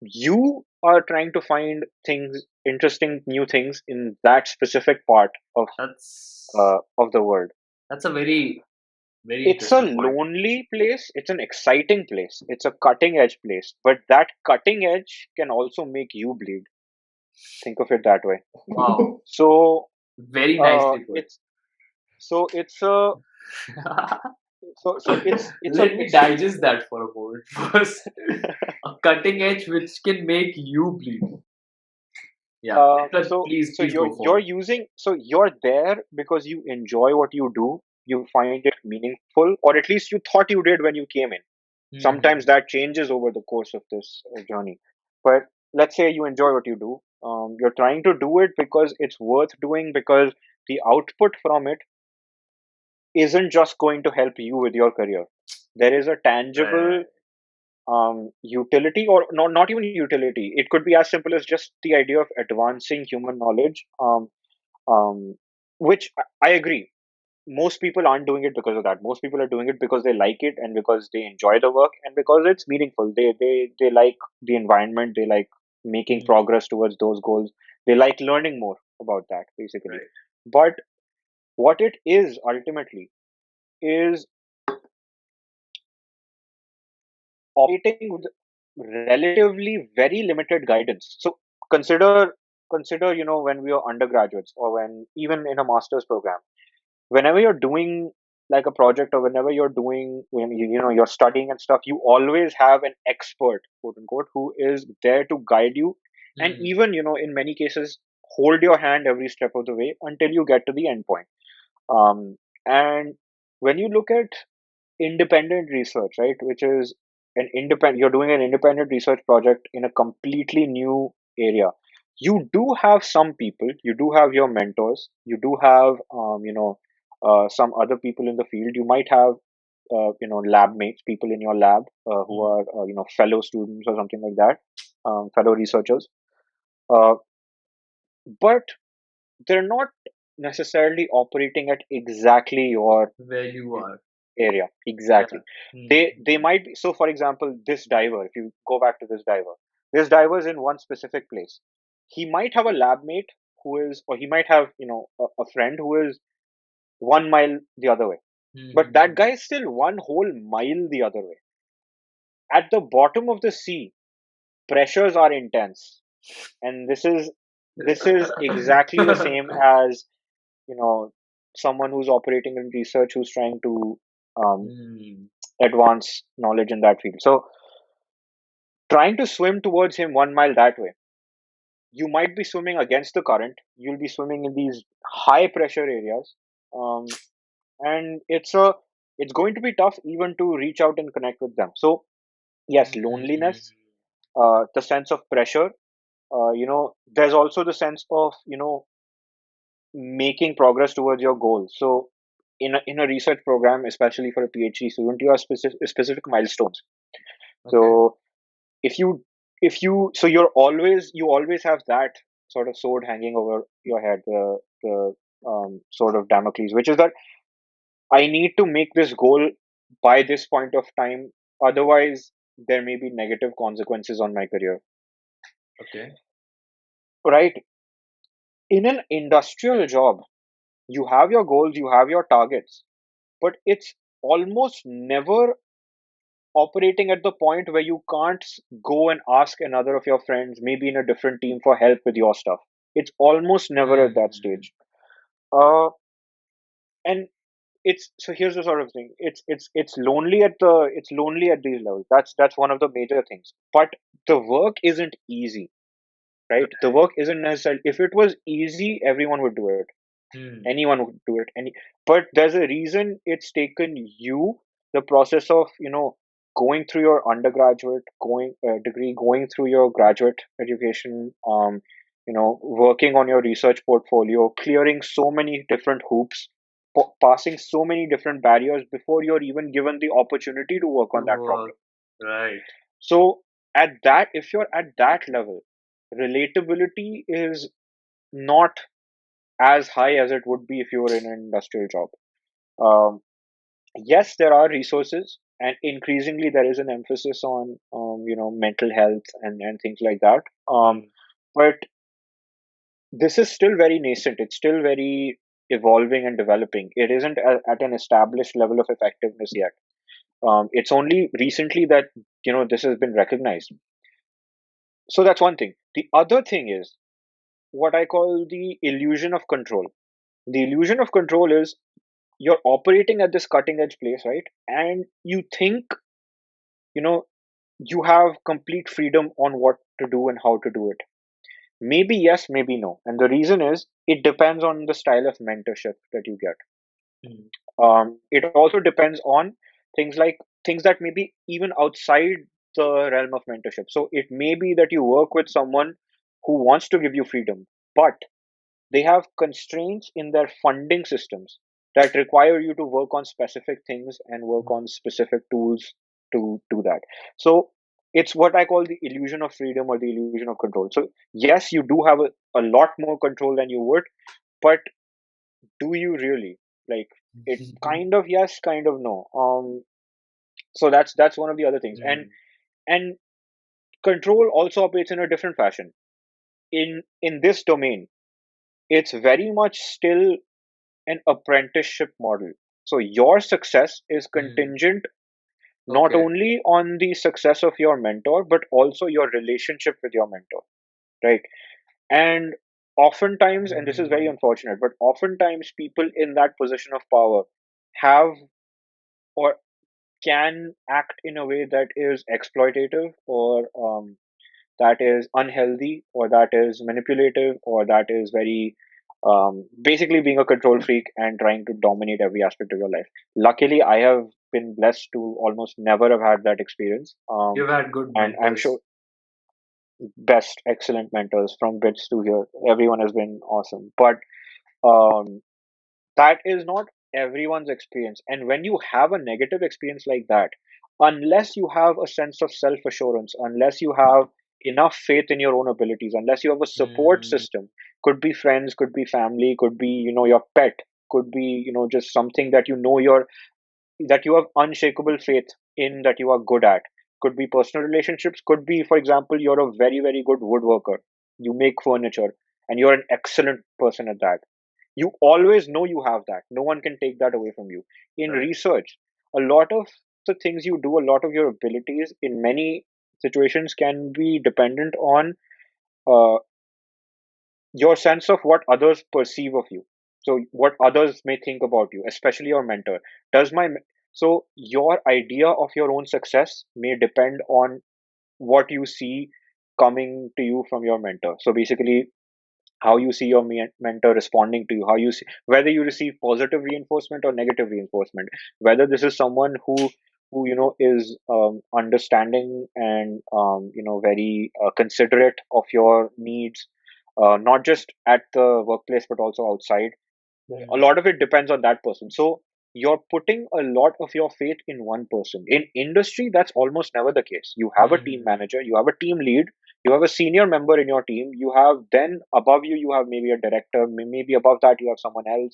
You are trying to find things, interesting new things in that specific part That's of the world. that's a very, very It's a interesting point. lonely place. It's an exciting place. It's a cutting edge place. But that cutting edge can also make you bleed. Think of it that way. Wow. So Very nicely put. it's it's a it's a Let me mix. digest that for a moment first. A cutting edge which can make you bleed. Yeah. But please, So please go you're forward. using, so you're there because you enjoy what you do. You find it meaningful, or at least you thought you did when you came in. Sometimes Hmm. that changes over the course of this journey. But let's say you enjoy what you do. You're trying to do it because it's worth doing, because the output from it isn't just going to help you with your career. There is a tangible Right. utility, or not even utility. It could be as simple as just the idea of advancing human knowledge, um, which I agree. Most people aren't doing it because of that. Most people are doing it because they like it, and because they enjoy the work, and because it's meaningful. They like the environment. They like making Hmm. progress towards those goals. They like learning more about that, basically. Right. But what it is ultimately is operating with relatively very limited guidance. So consider consider when we are undergraduates, or when even in a master's program, whenever you're doing like a project, or whenever you're doing, when you're studying and stuff, you always have an expert, quote unquote, who is there to guide you, and Hmm. even in many cases hold your hand every step of the way until you get to the end point. And when you look at independent research, right, which is you're doing an independent research project in a completely new area, you do have some people, you do have your mentors, you do have some other people in the field. You might have lab mates, people in your lab, who Hmm. are fellow students or something like that, fellow researchers, uh, but they're not necessarily operating at exactly your Where you are. area. Yeah. Exactly. Hmm. They might be. So for example, this diver, if you go back to this diver is in one specific place. He might have a lab mate who is, or he might have a friend who is 1 mile the other way, but that Hmm. guy is still one whole mile the other way. At the bottom of the sea, pressures are intense, and this is exactly the same as you know someone who's operating in research, who's trying to um, Hmm. advance knowledge in that field. So trying to swim towards him 1 mile that way, you might be swimming against the current. You'll be swimming in these high pressure areas, um, and it's going to be tough even to reach out and connect with them. So yes, loneliness, Hmm. the sense of pressure. There's also the sense of making progress towards your goal. So in a research program, especially for a PhD student, you have specific milestones. Okay. So if you so you always have that sort of sword hanging over your head, the sword of Damocles, which is that I need to make this goal by this point of time, otherwise there may be negative consequences on my career, Okay. right? In an industrial job, you have your goals, you have your targets, but it's almost never operating at the point where you can't go and ask another of your friends, maybe in a different team, for help with your stuff. It's almost never at that Hmm. stage. Uh, and so here's the sort of thing. It's lonely at these levels. That's one of the major things. But the work isn't easy, right? The work isn't necessarily. If it was easy, everyone would do it. Hmm. Anyone would do it. But there's a reason it's taken you the process of going through your undergraduate going degree, going through your graduate education, working on your research portfolio, clearing so many different hoops, passing so many different barriers before you're even given the opportunity to work on that Work. problem. Right. So if you're at that level, relatability is not as high as it would be if you were in an industrial job. Um, yes, there are resources, and increasingly there is an emphasis on mental health and things like that. Hmm. But this is still very nascent. It's still very evolving and developing. It isn't at an established level of effectiveness yet. It's only recently that this has been recognized. So that's one thing. The other thing is what I call the illusion of control. The illusion of control is you're operating at this cutting edge place, right? And you think, you know, you have complete freedom on what to do and how to do it. Maybe yes, maybe no. And the reason is it depends on the style of mentorship that you get. Hmm. It also depends on things that may be even outside the realm of mentorship. So it may be that you work with someone who wants to give you freedom, but they have constraints in their funding systems that require you to work on specific things and work on specific tools to do that. So it's what I call the illusion of freedom or the illusion of control. So yes, you do have a lot more control than you would, but do you really? Like, it kind of yes, kind of no. So that's one of the other things. Hmm. And control also operates in a different fashion. In this domain, it's very much still an apprenticeship model. So your success is Hmm. contingent not Okay. only on the success of your mentor, but also your relationship with your mentor, right? And oftentimes, and this is very Hmm. unfortunate, but oftentimes people in that position of power have or can act in a way that is exploitative or that is unhealthy or that is manipulative or that is very basically being a control freak and trying to dominate every aspect of your life. Luckily, I have been blessed to almost never have had that experience. You've had good And I'm sure mentors. best, excellent mentors from Bits to here. Everyone has been awesome. But um, that is not everyone's experience. And when you have a negative experience like that, unless you have a sense of self assurance, unless you have enough faith in your own abilities, unless you have a support Hmm. system, could be friends, could be family, could be your pet, could be just something that that you have unshakable faith in, that you are good at, could be personal relationships, could be, for example, you're a very very good woodworker, you make furniture and you're an excellent person at that. You always know you have that. No one can take that away from you. In Right. research, a lot of the things you do, a lot of your abilities in many situations can be dependent on uh, your sense of what others perceive of you. So, what others may think about you, especially your mentor. Does my so your idea of your own success may depend on what you see coming to you from your mentor. So basically, how you see your mentor responding to you, how you see whether you receive positive reinforcement or negative reinforcement, whether this is someone who is understanding and very considerate of your needs, not just at the workplace but also outside. A Hmm. lot of it depends on that person. So you're putting a lot of your faith in one person. In industry, that's almost never the case. You have a team Hmm. manager, you have a team lead, you have a senior member in your team, you have then above you, you have maybe a director, maybe above that, you have someone else.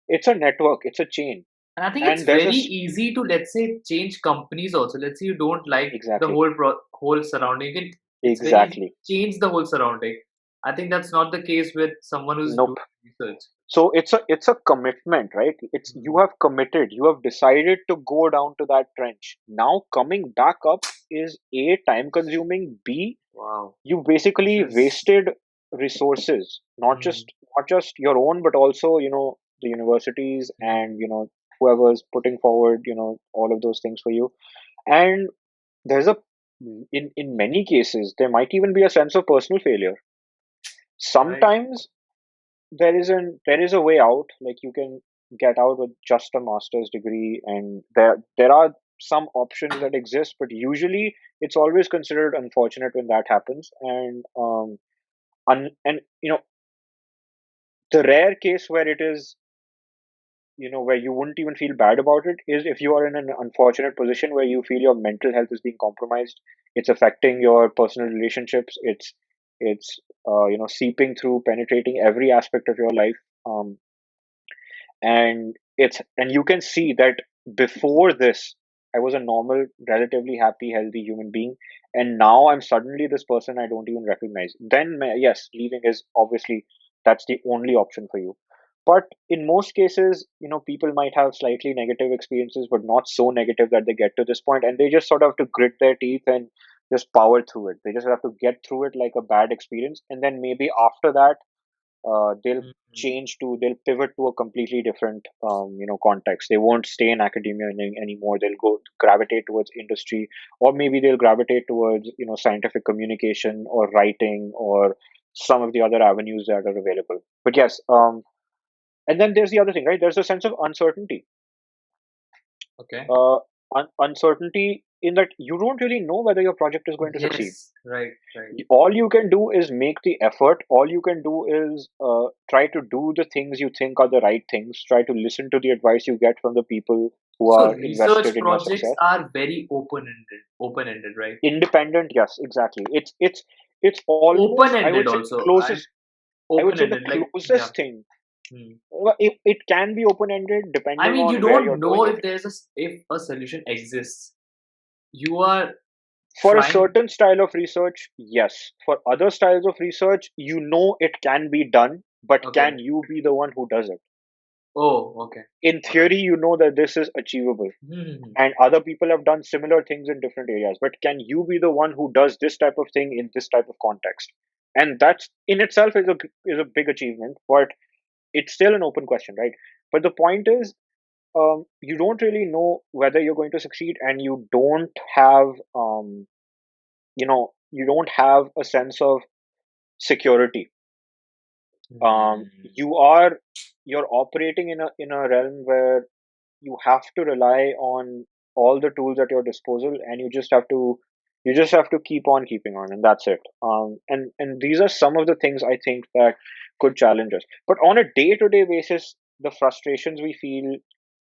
It's a network, it's a chain. And I think it's And there's very easy to, let's say, change companies also. Let's say you don't like the exactly, whole surrounding. It's very easy exactly. to change the whole surrounding. I think that's not the case with someone who's doing Nope. research. So it's a commitment, right? It's you Hmm. have committed, you have decided to go down to that trench. Now coming back up is A, time consuming, B, Wow. you This basically is. wasted resources, not Hmm. just your own, but also the universities and whoever's putting forward all of those things for you. And there's a in many cases there might even be a sense of personal failure. Right. Sometimes there is a way out, like you can get out with just a master's degree, and there are some options that exist, but usually it's always considered unfortunate when that happens. And and the rare case where it is, where you wouldn't even feel bad about it, is if you are in an unfortunate position where you feel your mental health is being compromised. It's affecting your personal relationships. It's seeping through, penetrating every aspect of your life. Um, and you can see that before this I was a normal, relatively happy, healthy human being, and now I'm suddenly this person I don't even recognize. Then yes, leaving is obviously, that's the only option for you. But in most cases, people might have slightly negative experiences, but not so negative that they get to this point, and they just sort of have to grit their teeth and just power through it. They just have to get through it like a bad experience, and then maybe after that they'll Mhm. they'll pivot to a completely different context. They won't stay in academia anymore. They'll go gravitate towards industry, or maybe they'll gravitate towards scientific communication or writing or some of the other avenues that are available. But yes, and then there's the other thing, right? There's a sense of uncertainty. Okay. Uncertainty in that you don't really know whether your project is going to succeed. Yes. Right. Right. All you can do is make the effort. All you can do is try to do the things you think are the right things. Try to listen to the advice you get from the people who So are invested research in your projects success. are very open-ended. Open-ended, right? Independent, yes, exactly. It's almost, I Open-ended would say, also. And closest. I would say the open-ended, like yeah. closest thing. Hmm. Well, it can be open ended I depending mean, you on where you're don't know doing it. if if a solution exists. You are For a trying. certain style of research, yes. For other styles of research, it can be done, but Okay. can you be the one who does it? Oh, okay. In All right. theory, you know that this is achievable, Hmm. and other people have done similar things in different areas, but can you be the one who does this type of thing in this type of context? And that's in itself is a big achievement, but it's still an open question, right? But the point is, you don't really know whether you're going to succeed, and you don't have a sense of security. Hmm. You are you're operating in a realm where you have to rely on all the tools at your disposal, and you just have to keep on keeping on, and that's it. And these are some of the things I think that could challenge us. But on a day-to-day basis, the frustrations we feel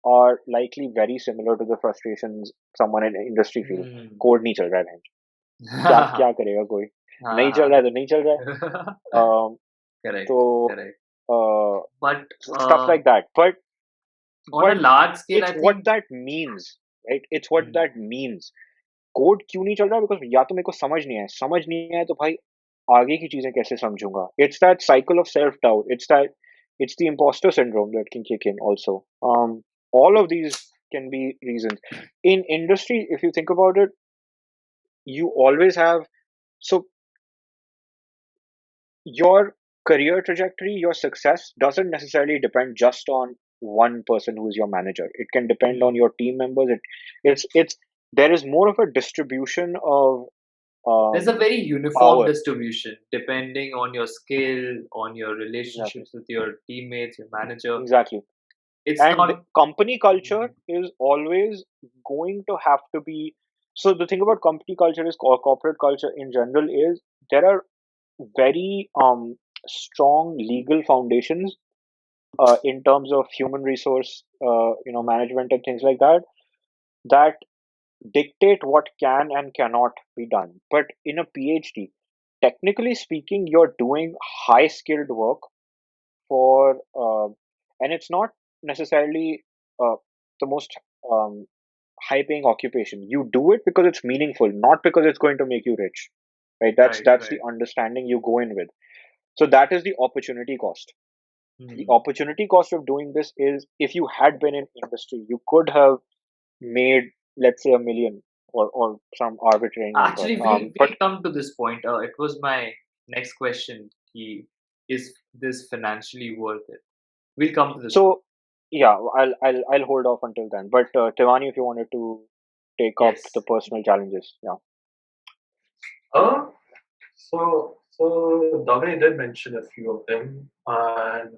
are likely very similar to the frustrations someone in industry feels. Hmm. Code नहीं चल रहा है बहन, क्या क्या करेगा कोई, नहीं चल रहा हाँ, है तो नहीं चल रहा है. correct, तो correct. uh, But stuff like that. but on a but large scale, it's I what think. that means, right? It's what Hmm. that means. Code क्यों नहीं चल रहा? बिकॉज या तो मेरे को समझ नहीं आया तो भाई आगे की चीजें कैसे समझूंगा? It's that cycle of self doubt. It's the imposter syndrome that can kick in also. All of these can be reasons. In industry, if you think about it, you always have, so your career trajectory, your success doesn't necessarily depend just on one person who is your manager. It can depend on Hmm. your team members. It's there is more of a distribution of There's a um, very uniform power. distribution depending on your skill, on your Exactly, relationships with your teammates, your manager. exactly. It's And the not. company culture Hmm. is always going to have to be. So the thing about company culture is, or corporate culture in general, is there are very strong legal foundations in terms of human resource, management and things like that, that dictate what can and cannot be done. But in a PhD, technically speaking, you're doing high skilled work for, and it's not necessarily uh, the most um, high paying occupation. You do it because it's meaningful, not because it's going to make you rich. Right? That's Right, that's the right. understanding you go in with. So that is the opportunity cost. The Hmm. opportunity cost of doing this is, if you had been in industry, you could have made, let's say, a million, or some arbitrary number. Actually, But we'll come to this point. It was my next question. Is this financially worth it? We'll come to this. So yeah, I'll hold off until then. But Tivani, if you wanted to take up Yes. the personal challenges, yeah. Uh, so Dave did mention a few of them, and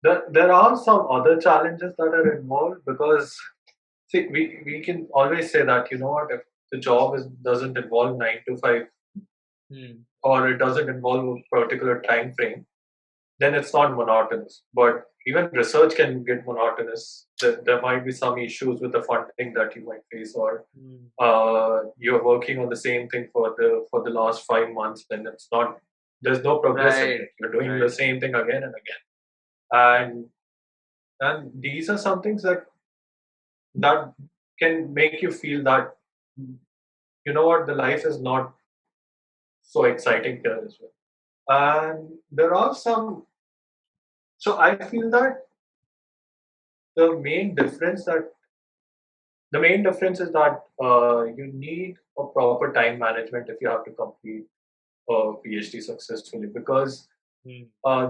there are some other challenges that are involved because see, we can always say that if the job doesn't involve 9 to 5 Hmm. or it doesn't involve a particular time frame, then it's not monotonous. But even research can get monotonous. There might be some issues with the funding that you might face, or Hmm. you're working on the same thing for the last 5 months, then it's not. There's no progress in Right. it. You're doing the Right. same thing again and again, and these are some things that can make you feel that the life is not so exciting here as well. And there are some. So I feel that the main difference that the main difference is that you need a proper time management if you have to complete a PhD successfully, because Hmm.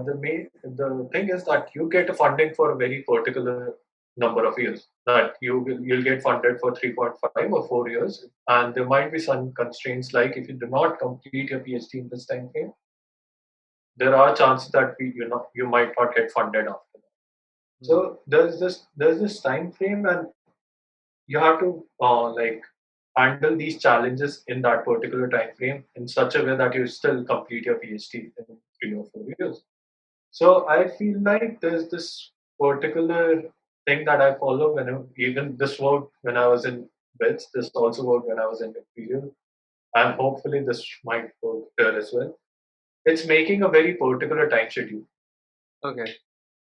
the thing is that you get a funding for a very particular number of years. That you'll get funded for 3.5 or 4 years, and there might be some constraints like if you do not complete your PhD in this time frame, there are chances that you might not get funded after that. Hmm. So there's this time frame, and you have to handle these challenges in that particular time frame in such a way that you still complete your PhD in 3 or 4 years. So I feel like there's this particular thing that I follow even this worked when I was in Bits. This also worked when I was in Imperial, and hopefully this might work here as well. It's making a very particular time schedule. Okay.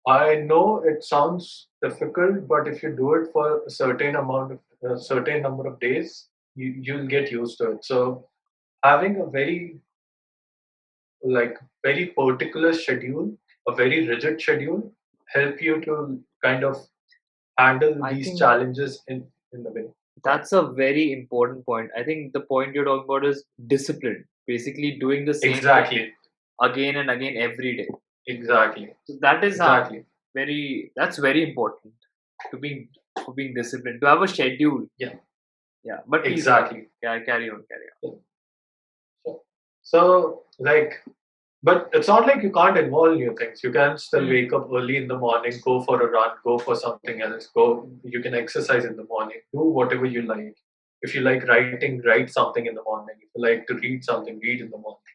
I know it sounds difficult, but if you do it for a certain number of days, you'll get used to it. So having a very particular schedule, a very rigid schedule, help you to kind of handle I these think challenges in the way. that's a very important point. I think the point you're talking about is discipline. Basically, doing the same thing Exactly, again and again every day. exactly, So that is exactly. that's very important to being disciplined, to have a schedule. Yeah, Yeah. But please, exactly. yeah, carry on, carry on. So, but it's not like you can't involve new things. You can still Hmm. wake up early in the morning, go for a run, go for something else, go. You can exercise in the morning, do whatever you like. If you like writing, write something in the morning. If you like to read something, read in the morning.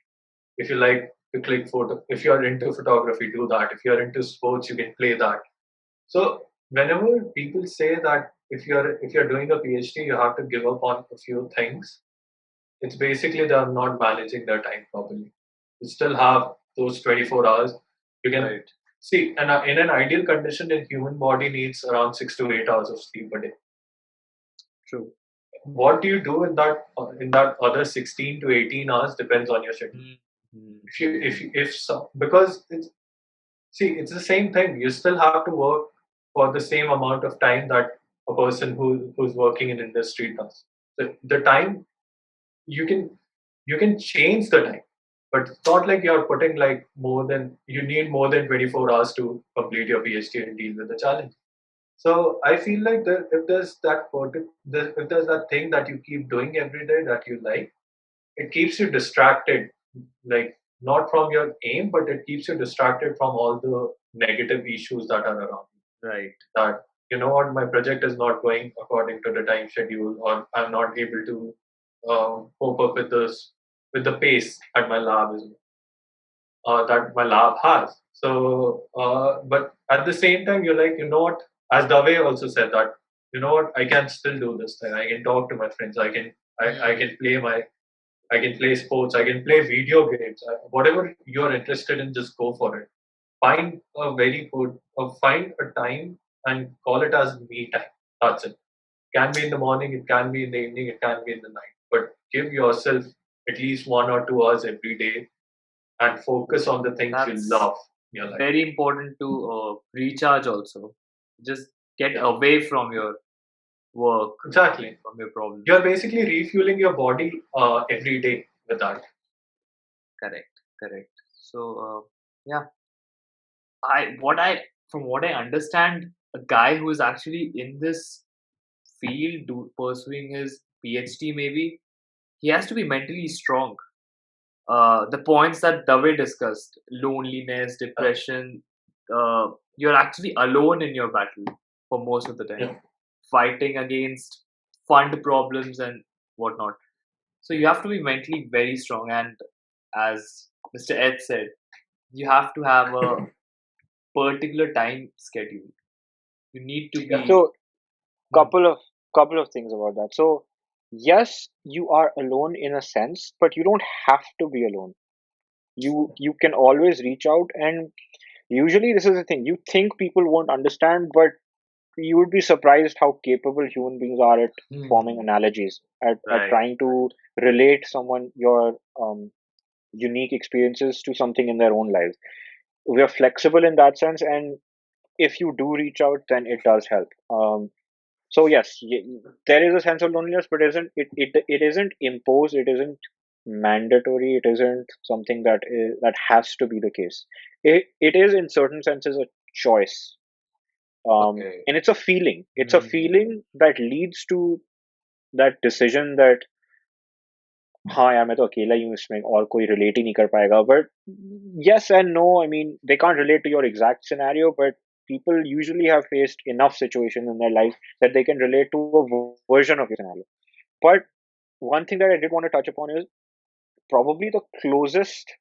If you like to click photo, if you're into photography, do that. If you're into sports, you can play that. So whenever people say that if you're doing a PhD, you have to give up on a few things, it's basically they are not managing their time properly. You still have those 24 hours. You can Right. see, and in an ideal condition, the human body needs around 6 to 8 hours of sleep a day. True. What do you do in that other 16 to 18 hours depends on your schedule. Hmm. Hmm. If so, because it's the same thing. You still have to work for the same amount of time that a person who's working in industry does. The time you can you can change the time, but it's not like you're putting like you need more than 24 hours to complete your PhD and deal with the challenge. So I feel like if there's that thing that you keep doing every day that you like, it keeps you distracted, like not from your aim, but it keeps you distracted from all the negative issues that are around you. Right. That what, my project is not going according to the time schedule, or I'm not able to cope up with the pace at my lab that my lab has. So, but at the same time, you're like, what? As Dave also said that, what? I can still do this thing. I can talk to my friends. I Hmm. can I can play sports. I can play video games. Whatever you're interested in, just go for it. Find a time and call it as me time. That's it. Can be in the morning. It can be in the evening. It can be in the night. But give yourself at least 1 or 2 hours every day and focus on the things you That's love in your life. very important to recharge also. Just get Yeah, away from your work, exactly. from your problems. You're basically refueling your body every day with that. Correct, correct. So yeah, I what I from what I understand, a guy who is actually in this field, pursuing his PhD, maybe he has to be mentally strong. The points that Dave discussed, loneliness, depression, you're actually alone in your battle for most of the time, Yeah. fighting against fund problems and whatnot. So you have to be mentally very strong. And as Mr. Ed said, you have to have a particular time schedule. You need to Yeah, be. so couple of things about that. So yes, you are alone in a sense, but you don't have to be alone. You can always reach out, and usually this is the thing. You think people won't understand, but you would be surprised how capable human beings are at forming Hmm, analogies, at right. trying to relate someone your unique experiences to something in their own lives. We are flexible in that sense, and if you do reach out, then it does help. So yes, there is a sense of loneliness, but it isn't imposed. It isn't mandatory. It isn't something that has to be the case. It is in certain senses a choice, Okay. and it's a feeling. It's a Hmm. feeling that leads to that decision that हाँ यार मैं तो अकेला ही हूँ इसमें और कोई relate ही नहीं कर पाएगा. But yes and no. I mean, they can't relate to your exact scenario, but people usually have faced enough situations in their life that they can relate to a version of your scenario. But one thing that I did want to touch upon is probably the closest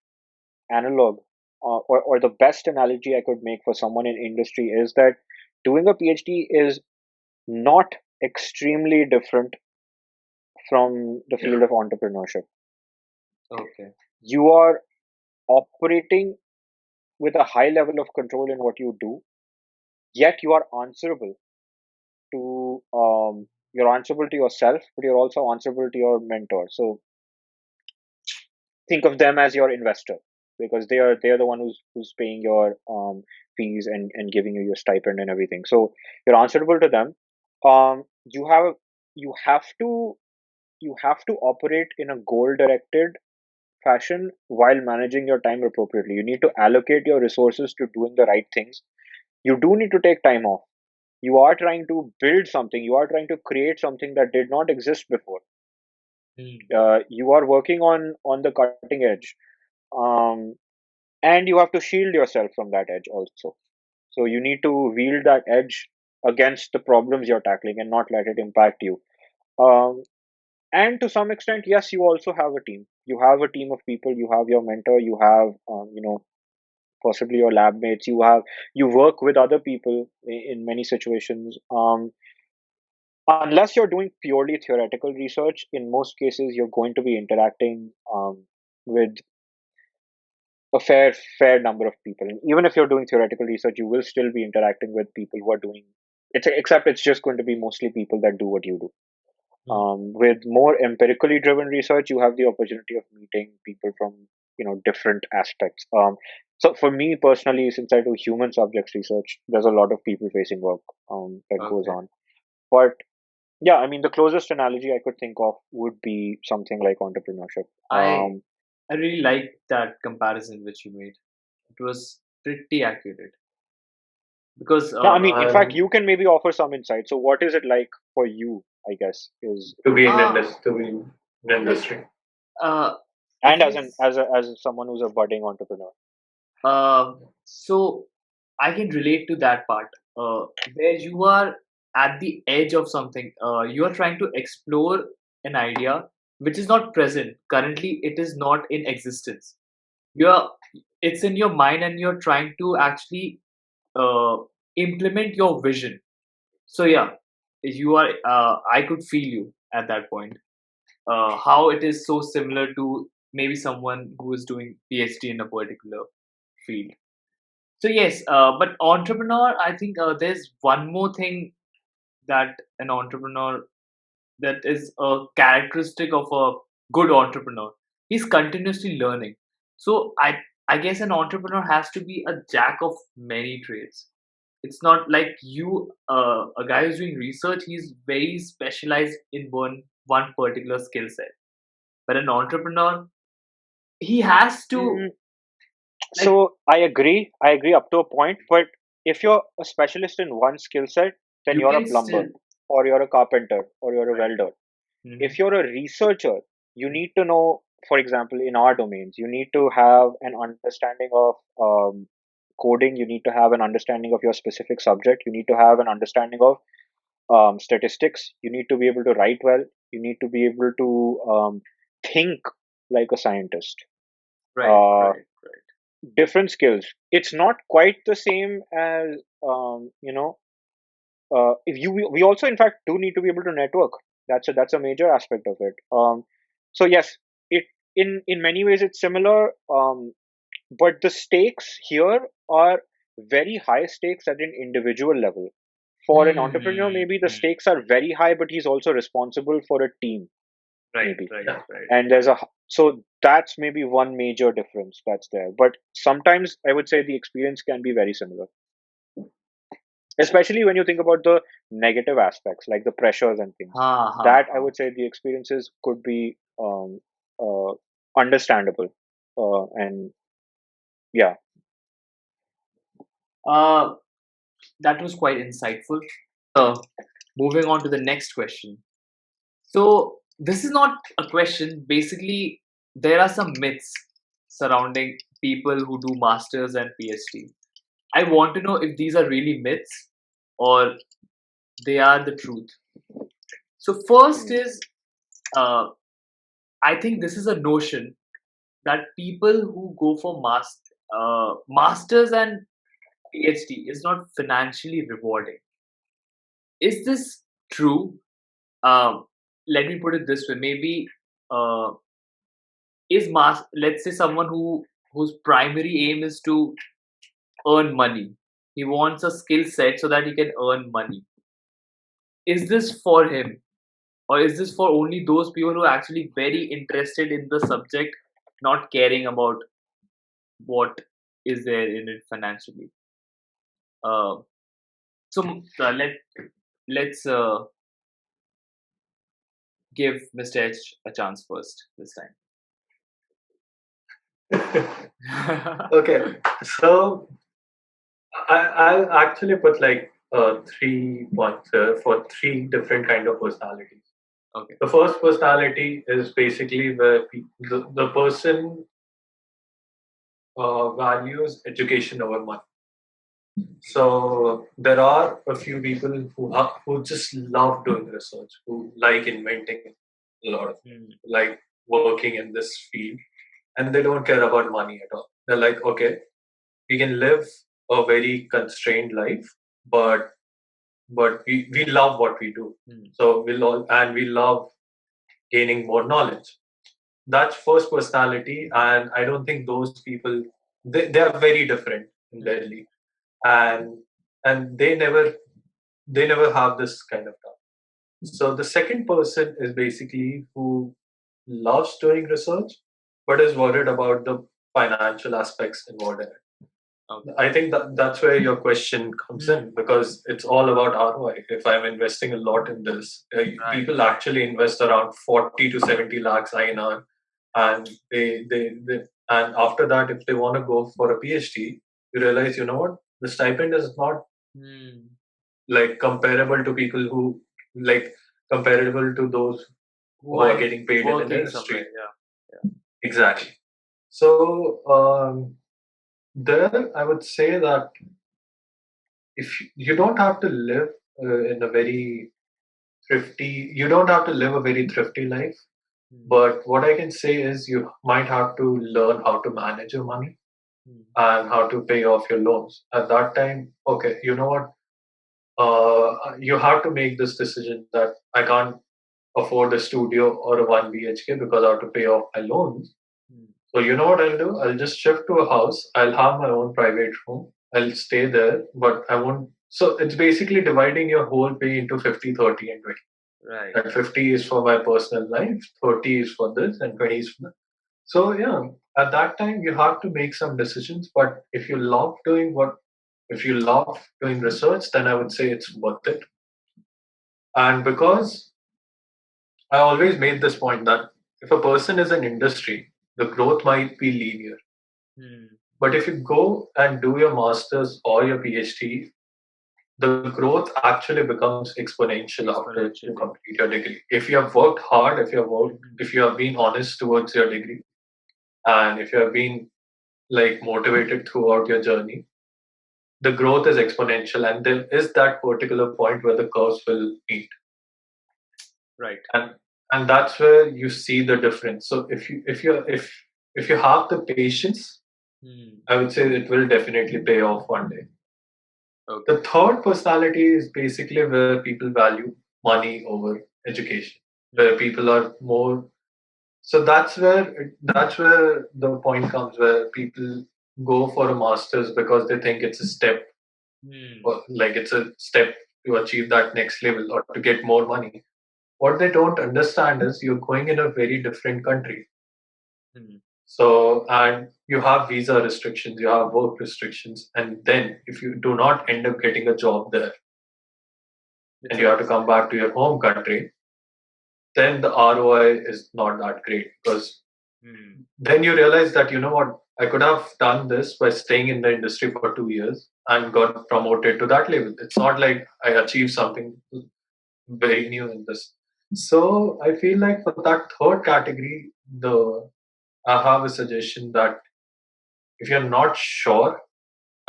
analog, or the best analogy I could make for someone in industry is that doing a PhD is not extremely different from the Yeah. field of entrepreneurship. Okay. You are operating with a high level of control in what you do, yet you are answerable to you're answerable to yourself, but you're also answerable to your mentor. So think of them as your investor, because they are the one who's paying your fees and giving you your stipend and everything. So you're answerable to them. You have you have to you have to operate in a goal directed fashion while managing your time appropriately. You need to allocate your resources to doing the right things. You do need to take time off. You are trying to build something. You are trying to create something that did not exist before. Hmm. You are working on the cutting edge, um, and you have to shield yourself from that edge also. So you need to wield that edge against the problems you're tackling and not let it impact you. Um, and to some extent, yes, you also have a team. You have a team of people. You have your mentor. You have possibly your lab mates. You work with other people in many situations. Unless you're doing purely theoretical research, in most cases you're going to be interacting with a fair number of people. And even if you're doing theoretical research, you will still be interacting with people who are doing it. Except it's just going to be mostly people that do what you do. Hmm. With more empirically driven research, you have the opportunity of meeting people from different aspects. So for me personally, since I do human subjects research, there's a lot of people facing work that goes Okay. on. But yeah, I mean, the closest analogy I could think of would be something like entrepreneurship. I I really like that comparison which you made. It was pretty accurate because Now, I mean, in fact, Um, you can maybe offer some insight. So, what is it like for you? I guess to be in uh to be in like industry. uh and if as you an as someone who's a budding entrepreneur. so I can relate to that part where you are at the edge of something. You are trying to explore an idea which is not present currently. It is not in existence. You're It's in your mind and you're trying to actually uh, implement your vision. So yeah, you are. I could feel you at that point. How it is so similar to maybe someone who is doing PhD in a particular field. So yes, but entrepreneur, I think there's one more thing that an entrepreneur, that is a characteristic of a good entrepreneur. He's continuously learning. So I guess an entrepreneur has to be a jack of many trades. It's not like you, a guy who's doing research. He's very specialized in one particular skill set. But an entrepreneur, he has to Mm, like. so I agree. I agree up to a point, but if you're a specialist in one skill set, then You you're a can plumber, still. or you're a carpenter, or you're a Right. welder. Mhm. If you're a researcher, you need to know, for example, in our domains, you need to have an understanding of coding, you need to have an understanding of your specific subject, you need to have an understanding of statistics, you need to be able to write well, you need to be able to think like a scientist. Right. Uh, Right. Right. Different skills. It's not quite the same as, if you we also in fact do need to be able to network. That's a major aspect of it. So yes, it in many ways it's similar, but the stakes here are very high stakes at an individual level. For an entrepreneur, maybe the Hmm. stakes are very high, but he's also responsible for a team, Right. maybe. Right. Yeah. Right. And so that's maybe one major difference that's there. But sometimes I would say the experience can be very similar, especially when you think about the negative aspects like the pressures and things. Ha ha That I ha. would say the experiences could be uh, understandable, and yeah. Uh, that was quite insightful. Moving on to the next question. So this is not a question. Basically, there are some myths surrounding people who do masters and PhD. I want to know if these are really myths or they are the truth. So first Mm, is, uh, I think this is a notion that people who go for masters and PhD is not financially rewarding. Is this true? Um, Let me put it this way. Maybe uh, let's say someone whose primary aim is to earn money. He wants a skill set so that he can earn money. Is this for him? Or is this for only those people who are actually very interested in the subject, not caring about what is there in it financially? Uh, so let's give Mr. H a chance first this time. Okay, so I'll actually put like 3 points for three different kind of personalities. Okay. The first personality is basically where the person values education over money. So there are a few people who just love doing research, who like inventing a lot of, Hmm. like working in this field, and they don't care about money at all. They're like, okay, we can live a very constrained life, but we love what we do. Hmm. So we love gaining more knowledge. That's first personality, and I don't think those people, they are very different in Hmm. their league, and they never have this kind of talk. So the second person is basically who loves doing research but is worried about the financial aspects involved in it. Okay. I think that's where your question comes Hmm. in, because it's all about ROI. If I'm investing a lot in this, Right. people actually invest around 40 to 70 lakhs INR, and they and after that, if they want to go for a PhD, you realize, you know what, the stipend is not Hmm. like comparable to people who, like, comparable to those Who who are are getting paid in an working industry. somewhere? Yeah. Exactly. So there, I would say that if you don't have to live in a very thrifty, you don't have to live a very thrifty life. Hmm. But what I can say is you might have to learn how to manage your money Hmm. and how to pay off your loans. At that time, okay, you know what? You have to make this decision that I can't afford a studio or a 1 BHK because I have to pay off my loans. Hmm. So you know what I'll do? I'll just shift to a house. I'll have my own private room. I'll stay there, but I won't. So it's basically dividing your whole pay into 50, 30, and 20. Right. That 50 is for my personal life, 30 is for this, and 20 is for that. So yeah, at that time you have to make some decisions. But if you love doing research, then I would say it's worth it. And because I always made this point that if a person is in industry, the growth might be linear. Hmm. But if you go and do your master's or your PhD, the growth actually becomes exponential after you exponentially. complete your degree. If you have worked hard, Mhm. if you have been honest towards your degree, and if you have been like motivated throughout your journey, the growth is exponential, and there is that particular point where the curves will meet, Right. and that's where you see the difference. So if you have the patience, Hmm. I would say it will definitely pay off one day. Okay. The third personality is basically where people value money over education, where Hmm. people are more. So that's where the point comes where people go for a master's because they think it's a step, Hmm. or like it's a step to achieve that next level or to get more money. What they don't understand is you're going in a very different country. Hmm. So, and you have visa restrictions, you have work restrictions, and then if you do not end up getting a job there It's and a you have to mess. come back to your home country, then the ROI is not that great, because Hmm. then you realize that, you know what, I could have done this by staying in the industry for 2 years and got promoted to that level. It's not like I achieved something very new in this. So I feel like for that third category, the I have a suggestion that if you're not sure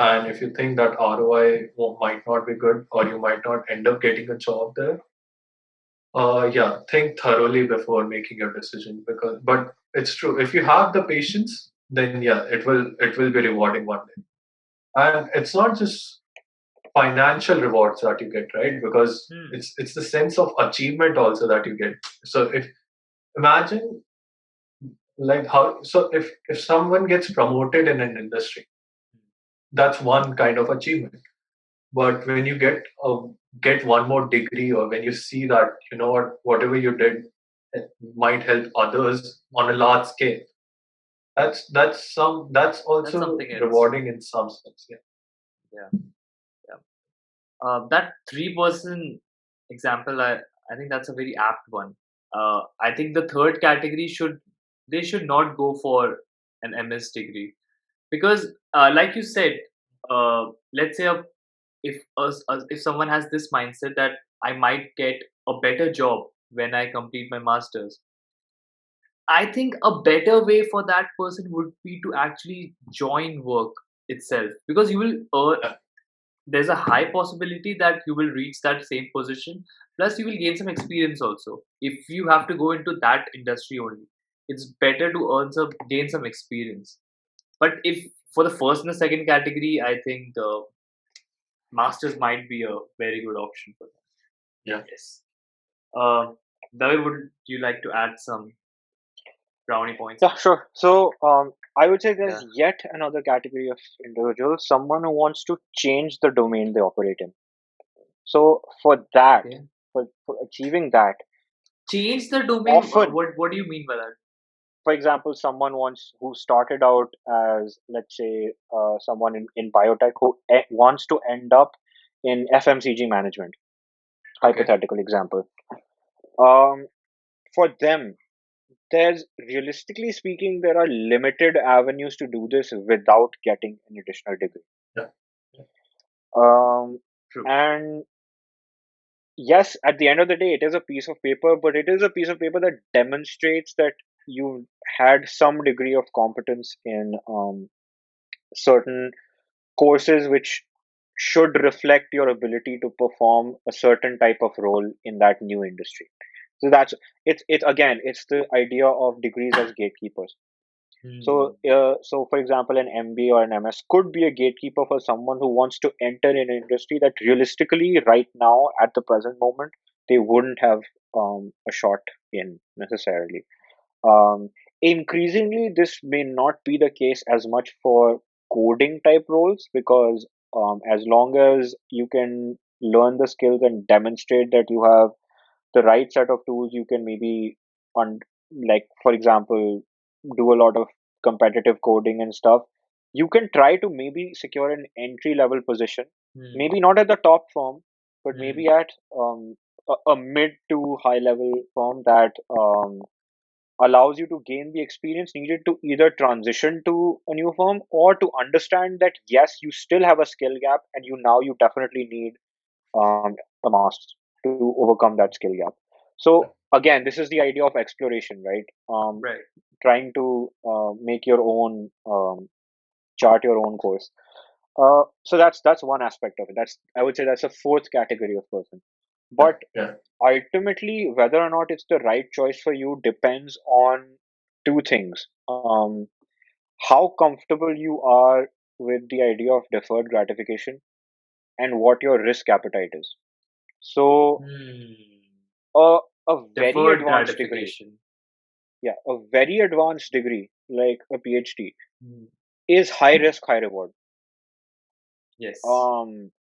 and if you think that ROI might not be good or you might not end up getting a job there, yeah, think thoroughly before making your decision. Because, but it's true. If you have the patience, then yeah, it will be rewarding one day. And it's not just financial rewards that you get, right? Because Hmm. it's the sense of achievement also that you get. So if imagine like how, so if someone gets promoted in an industry, that's one kind of achievement. But when you get one more degree, or when you see that, you know what, whatever you did, it might help others on a large scale, that's That's also something else. rewarding in some sense. Yeah. Yeah. Yeah. That 3% example, I think that's a very apt one. I think the third category should not go for an MS degree, because, like you said, let's say if someone has this mindset that I might get a better job when I complete my masters, I think a better way for that person would be to actually join work itself, because you will earn, Yeah. there's a high possibility that you will reach that same position, plus you will gain some experience also if you have to go into that industry only. It's better to gain some experience. But if for the first and the second category, I think masters might be a very good option for them. Yeah. Yes. uh, David, would you like to add some brownie points? Yeah, sure. So, I would say Yeah. there's yet another category of individual, someone who wants to change the domain they operate in. So, for that, Okay. for achieving that, Change the domain. often, What do you mean by that? for example, someone wants who started out as, let's say, someone in biotech who wants to end up in FMCG management. Okay. Hypothetical example. Um, for them, there's realistically speaking, there are limited avenues to do this without getting an additional degree. Yeah. Um, True. and yes, at the end of the day, it is a piece of paper, but it is a piece of paper that demonstrates that you had some degree of competence in certain courses which should reflect your ability to perform a certain type of role in that new industry. So that's it's again, it's the idea of degrees as gatekeepers. Hmm. So for example, an MBA or an MS could be a gatekeeper for someone who wants to enter an industry that realistically, right now, at the present moment, they wouldn't have a shot in necessarily. Um, Increasingly, this may not be the case as much for coding type roles, because as long as you can learn the skills and demonstrate that you have the right set of tools, you can maybe, on like for example, do a lot of competitive coding and stuff. You can try to maybe secure an entry level position, Hmm. maybe not at the top firm, but Hmm. maybe at a mid to high level firm that allows you to gain the experience needed to either transition to a new firm or to understand that yes, you still have a skill gap and you definitely need a master's to overcome that skill gap. So again, this is the idea of exploration, right? Right. Trying to make your own chart your own course. So that's one aspect of it. That's, I would say, that's a fourth category of person. But Yeah. ultimately, whether or not it's the right choice for you depends on two things. How comfortable you are with the idea of deferred gratification and what your risk appetite is. So, Hmm. a, a very Deferred advanced degree, gratification. yeah, a very advanced degree like a PhD Hmm. is high risk, high reward. Yes. Um,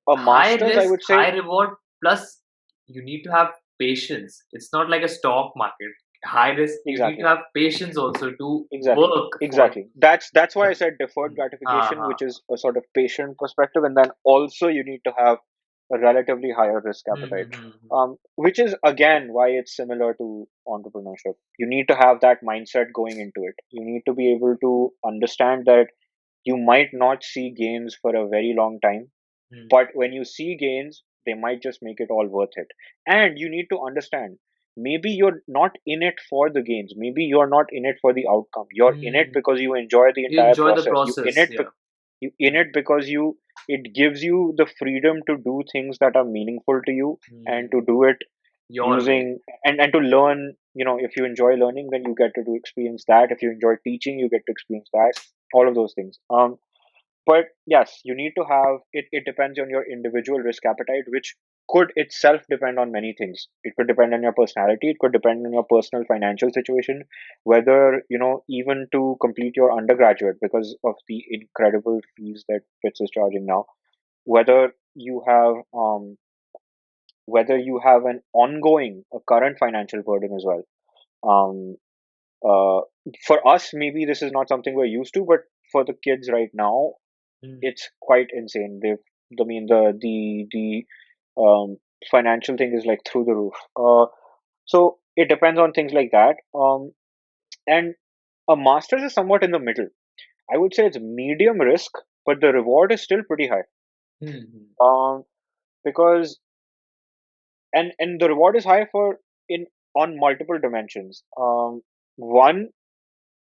a High master's, I risk, would say, high reward, plus you need to have patience. It's not like a stock market. High risk, you need to exactly. have patience also to Exactly, work for. exactly. That's why I said deferred Hmm. gratification, Ha. which is a sort of patient perspective, and then also you need to have a relatively higher risk appetite, Hmm. which is again why it's similar to entrepreneurship. You need to have that mindset going into it. You need to be able to understand that you might not see gains for a very long time, Hmm. but when you see gains, they might just make it all worth it. And you need to understand, maybe you're not in it for the gains. Maybe you're not in it for the outcome. You're in it Hmm. because you enjoy the You entire enjoy the process. process, yeah. You in it because it gives you the freedom to do things that are meaningful to you and to Hmm. do it Your way. using and to learn. If you enjoy learning, then you get to do experience that. If you enjoy teaching, you get to experience that. All of those things. But yes, you need to have it. It depends on your individual risk appetite, which could itself depend on many things. It could depend on your personality. It could depend on your personal financial situation, whether, even to complete your undergraduate because of the incredible fees that Bits is charging now, whether you have, an ongoing, a current financial burden as well. Um, uh, for us, maybe this is not something we're used to, but for the kids right now, Hmm. it's quite insane. I mean, the financial thing is like through the roof. So it depends on things like that. And a master's is somewhat in the middle. I would say it's medium risk, but the reward is still pretty high. Hmm. Um, because and the reward is high for in on multiple dimensions. One,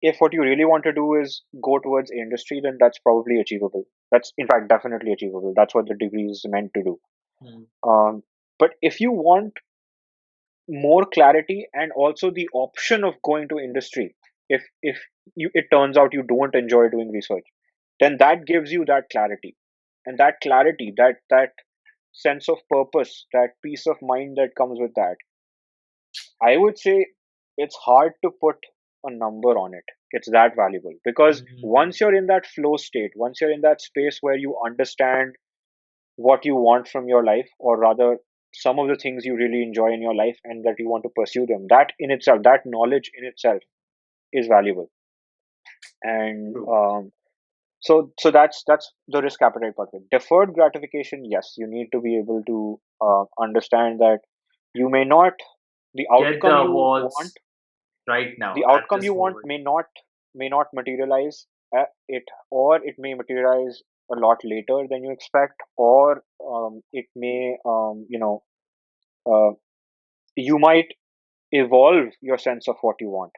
if what you really want to do is go towards industry, then that's probably achievable. That's in fact definitely achievable. That's what the degree is meant to do. Hmm. Um, but if you want more clarity and also the option of going to industry, if it turns out you don't enjoy doing research, then that gives you that clarity, and that clarity, that sense of purpose, that peace of mind that comes with that. I would say it's hard to put a number on it. It's that valuable because Hmm. once you're in that flow state, once you're in that space where you understand what you want from your life, or rather, some of the things you really enjoy in your life and that you want to pursue them, that in itself, that knowledge in itself is valuable. And True. so that's the risk appetite part of it. Deferred gratification, yes, you need to be able to understand that you may not, the Get the outcome you want awards right now the at outcome this you want moment. may not materialize it, or it may materialize a lot later than you expect, or it may uh, you might evolve your sense of what you want.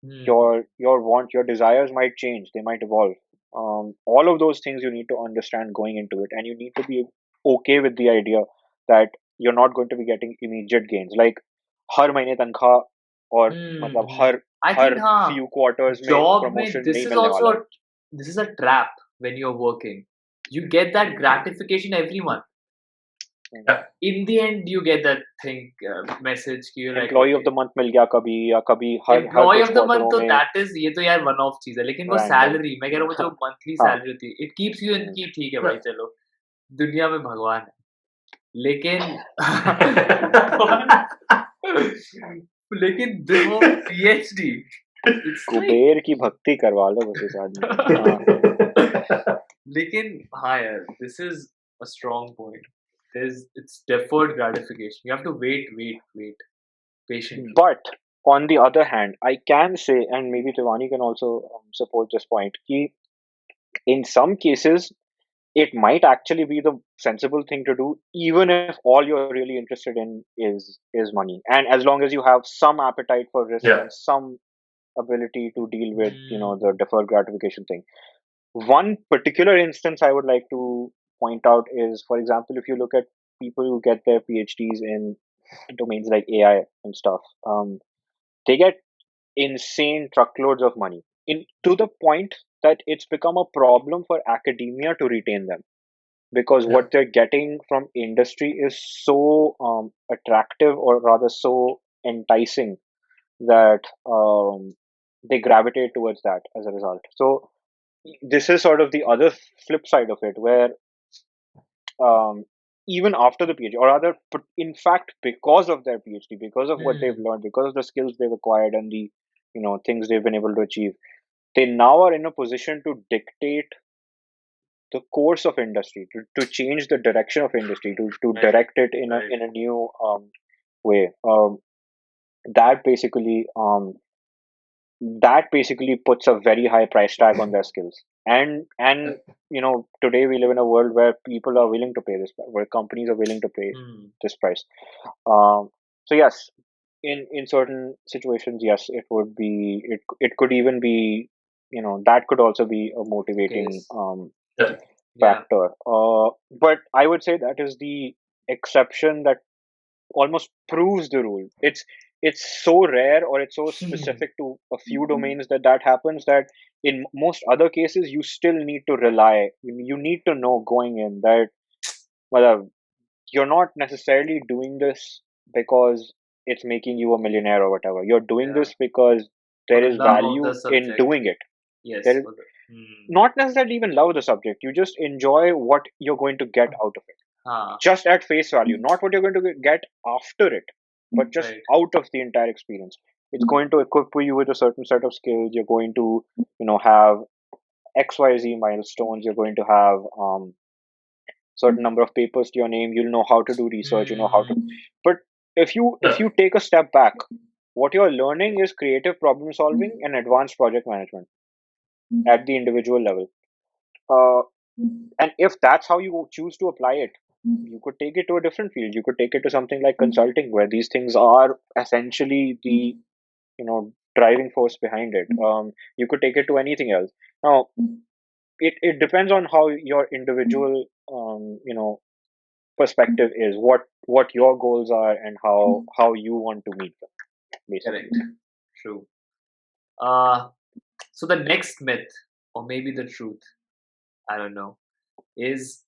Hmm. Your desires might change, they might evolve. All of those things you need to understand going into it, and you need to be okay with the idea that you're not going to be getting immediate gains, like हर महीने तनख्वाह और मतलब Hmm. Her I think हर हाँ few quarters में job में promotion this नहीं is मिलने also वाला है. this is a trap when you're working. You get that gratification every month. Hmm. Yeah. In the end, you get that thing message कि you're like employee of okay. The month मिल गया कभी, या कभी हर employee कुछ of the month क्वार्टरों तो में दैट इज ये तो यार वन ऑफ चीज है लेकिन वो रैंडम. सैलरी मैं कह रहा हूँ वो जो मंथली हाँ. सैलरी होती है इट कीप्स यू इन हम्म. की ठीक है भाई चलो दुनिया में भगवान है लेकिन लेकिन वो पीएचडी इट्स लाइक कुबेर की भक्ति करवा लो बस इस आदमी से. हाँ. लेकिन हाँ यार this is a strong point there's it's deferred gratification you have to wait patiently But On the other hand, I can say, and maybe Tivani can also support this point, ki in some cases, it might actually be the sensible thing to do, even if all you're really interested in is money. And as long as you have some appetite for risk Yeah. and some ability to deal with, Mm. the deferred gratification thing. One particular instance I would like to point out is, for example, if you look at people who get their PhDs in domains like AI and stuff, they get insane truckloads of money, to the point that it's become a problem for academia to retain them, because Yeah. what they're getting from industry is so attractive, or rather so enticing, that they gravitate towards that as a result. So this is sort of the other flip side of it, where um, even after the PhD, or rather, in fact, because of their PhD, because of what they've Mm. learned, because of the skills they've acquired, and the things they've been able to achieve, they now are in a position to dictate the course of industry, to change the direction of industry, to Right. direct it in a Right. in a new way. That basically um, that basically puts a very high price tag on their skills. And today we live in a world where people are willing to pay this, where companies are willing to pay Mm. this price. So yes, in certain situations, yes, it would be, it could even be, that could also be a motivating Case. Yeah. Yeah. factor. But I would say that is the exception that almost proves the rule. It's so rare, or it's so specific to a few domains, that happens, that in most other cases you still need to rely. You need to know going in that, well, you're not necessarily doing this because it's making you a millionaire or whatever. You're doing Yeah. this because For there the is love of the value in subject. doing it. There Yes. is For the. Mm. not necessarily even love the subject. You just enjoy what you're going to get out of it, Ah. just at face value, not what you're going to get after it, but just Right. out of the entire experience. It's going to equip you with a certain set of skills. You're going to, have XYZ milestones. You're going to have certain number of papers to your name. You'll know how to do research. You know how to. Mm. But if you take a step back, what you're learning is creative problem solving and advanced project management at the individual level. Uh, And if that's how you choose to apply it, you could take it to a different field. You could take it to something like consulting, where these things are essentially the driving force behind it. You could take it to anything else. Now, it depends on how your individual perspective is, what your goals are, and how you want to meet them, basically. Correct. True. Uh, so the next myth, or maybe the truth, I don't know, is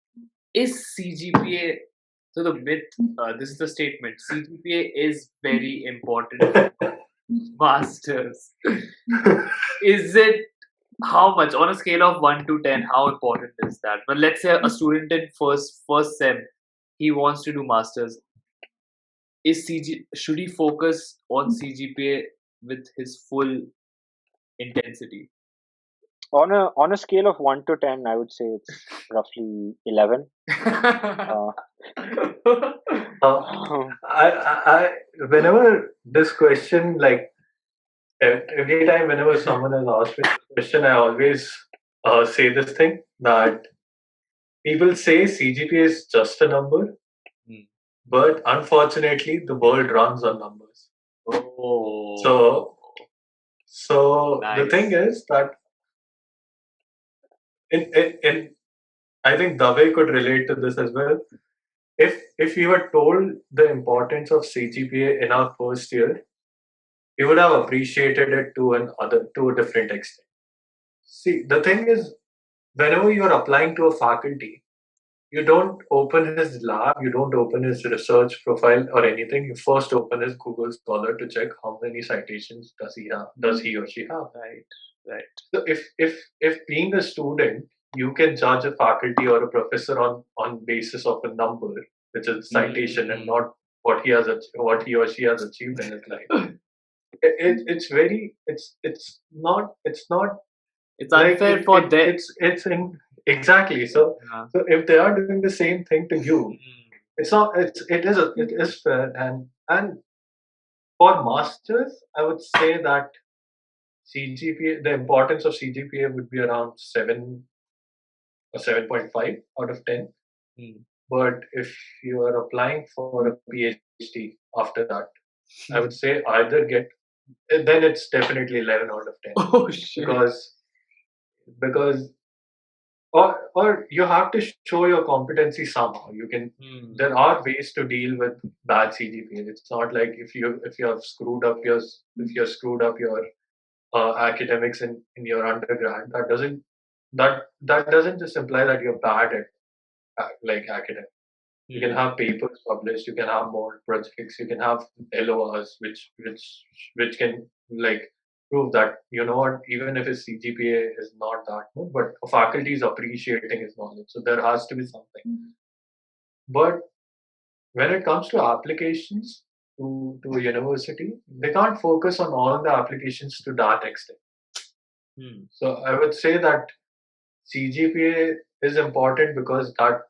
CGPA. So the myth, this is the statement. CGPA is very important for masters. Is it, how much on a scale of 1 to 10? How important is that? But let's say a student in first sem, he wants to do masters. Should he focus on CGPA with his full intensity? On a scale of 1 to 10, I would say it's roughly 11. Uh, Uh, whenever this question, like every time, whenever someone has asked me this question, I always say this thing that people say CGPA is just a number, Hmm. but unfortunately, the world runs on numbers. Oh, So the thing nice. is that in I think Dave could relate to this as well. If we were told the importance of CGPA in our first year, we would have appreciated it to a different extent. See, the thing is, whenever you are applying to a faculty, you don't open his lab, you don't open his research profile or anything. You first open his Google Scholar to check how many citations does he or she have. Right, right. So if being a student, you can judge a faculty or a professor on basis of a number, which is citation, and Mm. not what he or she has achieved in his life. It's not It's like unfair for them. it's in exactly. So Yeah. so if they are doing the same thing to you, Mm. it's not it is fair, and For masters, I would say that CGPA, the importance of CGPA would be around 7 or 7.5 out of 10. Hmm. But if you are applying for a PhD after that, I would say either then it's definitely 11 out of 10. Oh shit. Because or you have to show your competency somehow. You can There are ways to deal with bad CGPA. It's not like if you have screwed up your academics in your undergrad, that doesn't just imply that you're bad at like academics. You can have papers published, you can have more projects, you can have LORs which can like prove that, you know what, even if his CGPA is not that good, but a faculty is appreciating his knowledge. So there has to be something. But when it comes to applications to a university, they can't focus on all the applications to that extent. So I would say that CGPA is important because that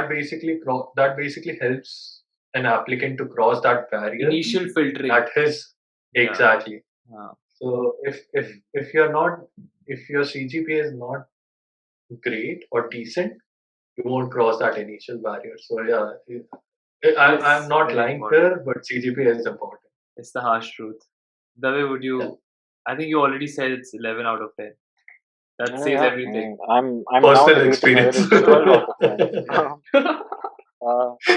basically helps an applicant to cross that barrier. Initial filtering. That is exactly. Yeah. So if your CGPA is not great or decent, you won't cross that initial barrier. So yeah, I'm not very lying important. here, but CGPA is important. It's the harsh truth. The way would you? Yeah. I think you already said it's 11 out of 10. That says Yeah, everything. I'm now Personal debating whether experience. it's 12 out of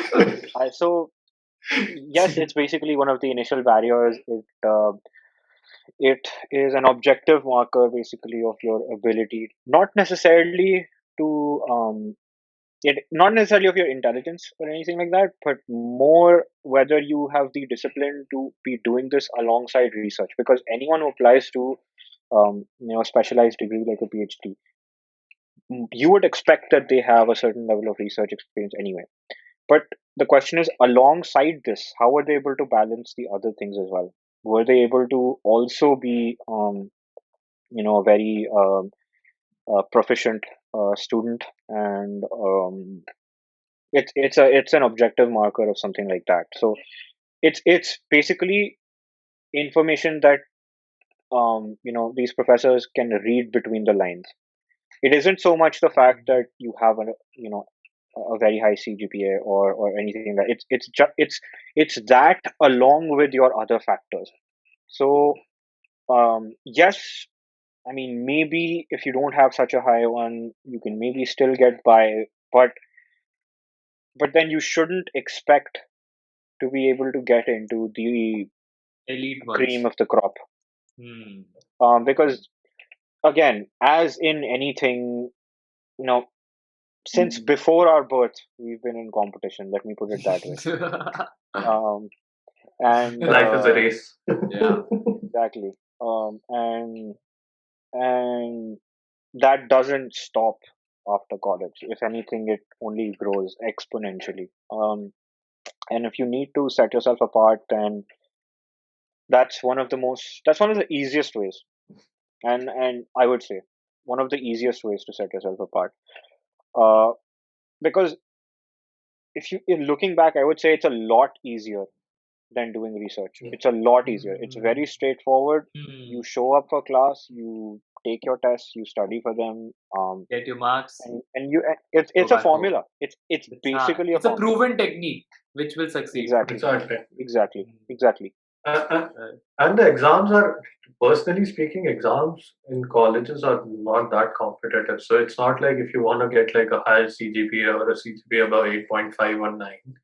10. So yes, it's basically one of the initial barriers. It is an objective marker basically of your ability, not necessarily to not necessarily of your intelligence or anything like that, but more whether you have the discipline to be doing this alongside research. Because anyone who applies to a specialized degree like a PhD, you would expect that they have a certain level of research experience anyway. But the question is, alongside this, how were they able to balance the other things as well? Were they able to also be, a very proficient student, and it's an objective marker of something like that. So it's basically information that these professors can read between the lines. It isn't so much the fact that you have a very high CGPA or anything like that. It's that along with your other factors. So yes, I mean, maybe if you don't have such a high one, you can maybe still get by, but then you shouldn't expect to be able to get into the Elite cream ones. of the crop. Because again, as in anything, since before our birth, we've been in competition. Let me put it that way. And Life is a race. Yeah. exactly. And that doesn't stop after college. If anything, it only grows exponentially. And if you need to set yourself apart, then that's one of the easiest ways. And I would say one of the easiest ways to set yourself apart. Because if in looking back, I would say it's a lot easier than doing research. It's a lot easier. It's very straightforward. You show up for class, you take your tests, you study for them, Get your marks. and it's Go a back home. formula. It's basically It's a formula. proven technique which will succeed. Exactly. And the exams are, personally speaking, exams in colleges are not that competitive. So it's not like if you want to get like a higher CGPA or a CGPA above 8.519,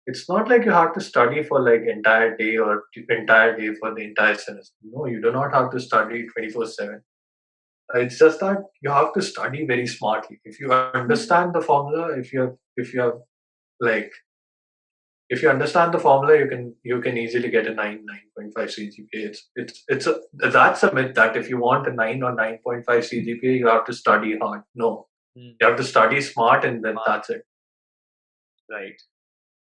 it's not like you have to study for like entire day or entire day for the entire semester. No, you do not have to study 24/7. It's just that you have to study very smartly. If you understand the formula, if you have like if you understand the formula, you can easily get a 9.5 CGPA. That's a myth that if you want a 9 or 9.5 CGPA, you have to study hard. No, you have to study smart, and then that's it. Right.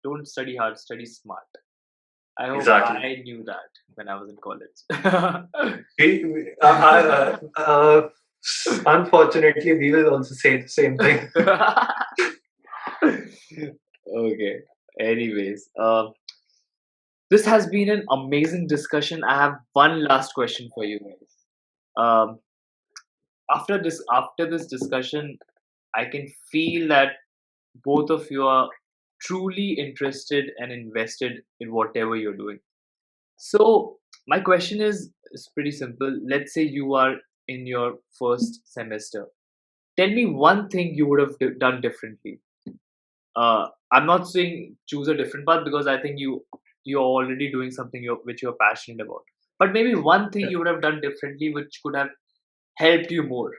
Don't study hard, study smart. I hope Exactly. I knew that when I was in college. Unfortunately, we will also say the same thing. Okay. Anyways, This has been an amazing discussion. I have one last question for you guys. Um, after this discussion, I can feel that both of you are truly interested and invested in whatever you're doing. So my question is pretty simple. Let's say you are in your first semester. Tell me one thing you would have done differently. I'm not saying choose a different path because I think you're already doing something which you're passionate about. But maybe one thing you would have done differently, which could have helped you more,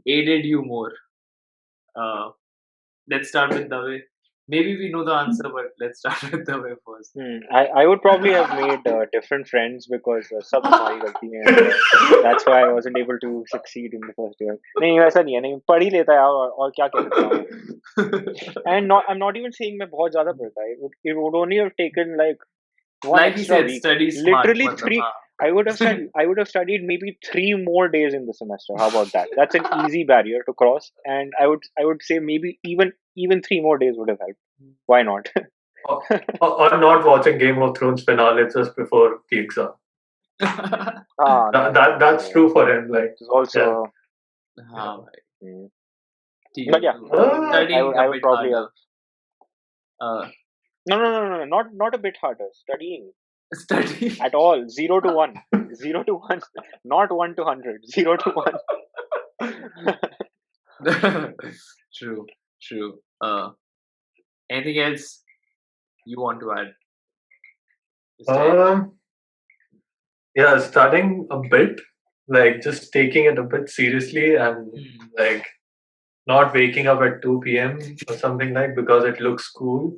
aided you more. Uh, let's start with Dave. Maybe we know the answer, but let's start with Dave first. I would probably have made different friends because सब हमारी गलती है and that's why I wasn't able to succeed in the first year. नहीं वैसा नहीं है नहीं पढ़ ही लेता है और क्या कर लेता हूँ and not I'm not even saying मैं बहुत ज़्यादा पढ़ता it would only have taken like one Like he extra said, week. study smart. Literally matlab, three. हाँ. I would have studied maybe 3 more days in the semester. How about that? That's an easy barrier to cross, and I would say maybe even 3 more days would have helped. Why not? Or not watching Game of Thrones finale just before the exam. That's true for him. Like, It's also. हाँ भाई. Mm. ठीक But है, yeah, तो I studying would a I would bit probably harder. have. No, not a bit harder. Studying Study. at all. 0 to 1. 0 to 1. Not 1 to 100. 0 to 1. True, true. Anything else you want to add? Mr. H? Yeah, studying a bit, like just taking it a bit seriously and like not waking up at 2 p.m. or something like because it looks cool.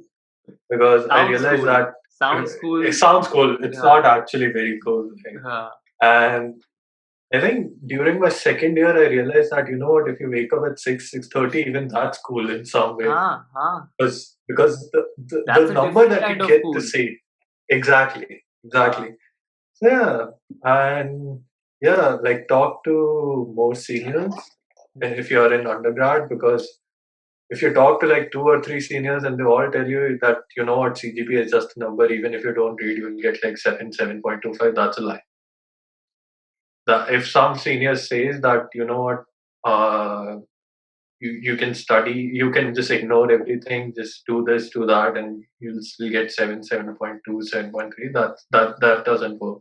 Because I Sounds realized cool. that Sounds cool. it sounds cool. It's Yeah. not actually very cool. हाँ. And I think during my second year, I realized that you know what, if you wake up at 6:30, even that's cool in some way. हाँ. Because the That's a number different that kind you of get cool. to say exactly. So yeah, and yeah, like talk to more seniors if you're in undergrad because if you talk to like 2 or 3 seniors and they all tell you that you know what CGPA is just a number, even if you don't read, you'll get like 7.25. That's a lie. If some senior says that you know what, you can study, you can just ignore everything, just do this, do that, and you'll still get 7.2, 7.3. That doesn't work.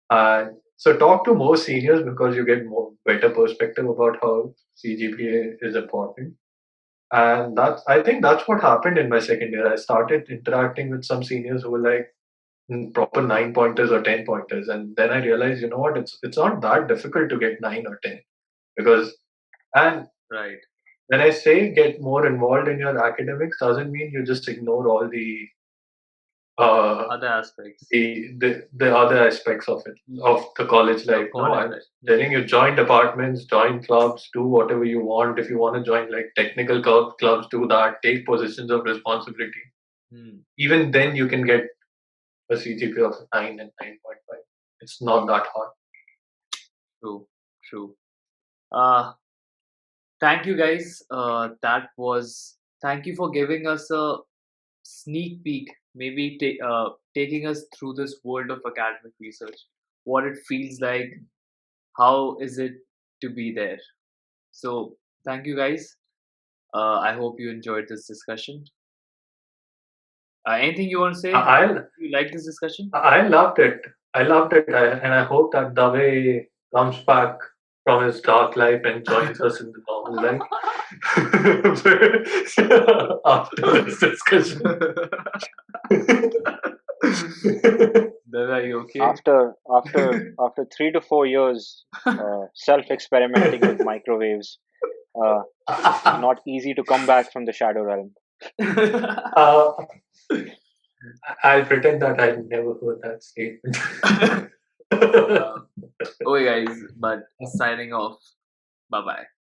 And so talk to more seniors because you get more better perspective about how CGPA is important. And I think that's what happened in my second year. I started interacting with some seniors who were like proper 9 pointers or 10 pointers, and then I realized, you know what, it's not that difficult to get 9 or 10 because and Right. when I say get more involved in your academics, doesn't mean you just ignore all the Other aspects. the other aspects of it of the college life. No, college I'm life. telling you, join departments, join clubs, do whatever you want. If you want to join like technical clubs, do that. Take positions of responsibility. Even then, you can get a CGPA of 9 and 9.5. It's not that hard. True. Thank you guys. Thank you for giving us a sneak peek, maybe taking us through this world of academic research, what it feels like, how is it to be there. So thank you guys. I hope you enjoyed this discussion. Anything you want to say? You like this discussion? I loved it. And I hope that Dave comes back from his dark life and joins us in the normal life after this discussion. Are you okay? After 3 to 4 years self-experimenting with microwaves, not easy to come back from the shadow realm. I'll pretend that I never heard that statement. Okay, guys, but signing off. Bye bye.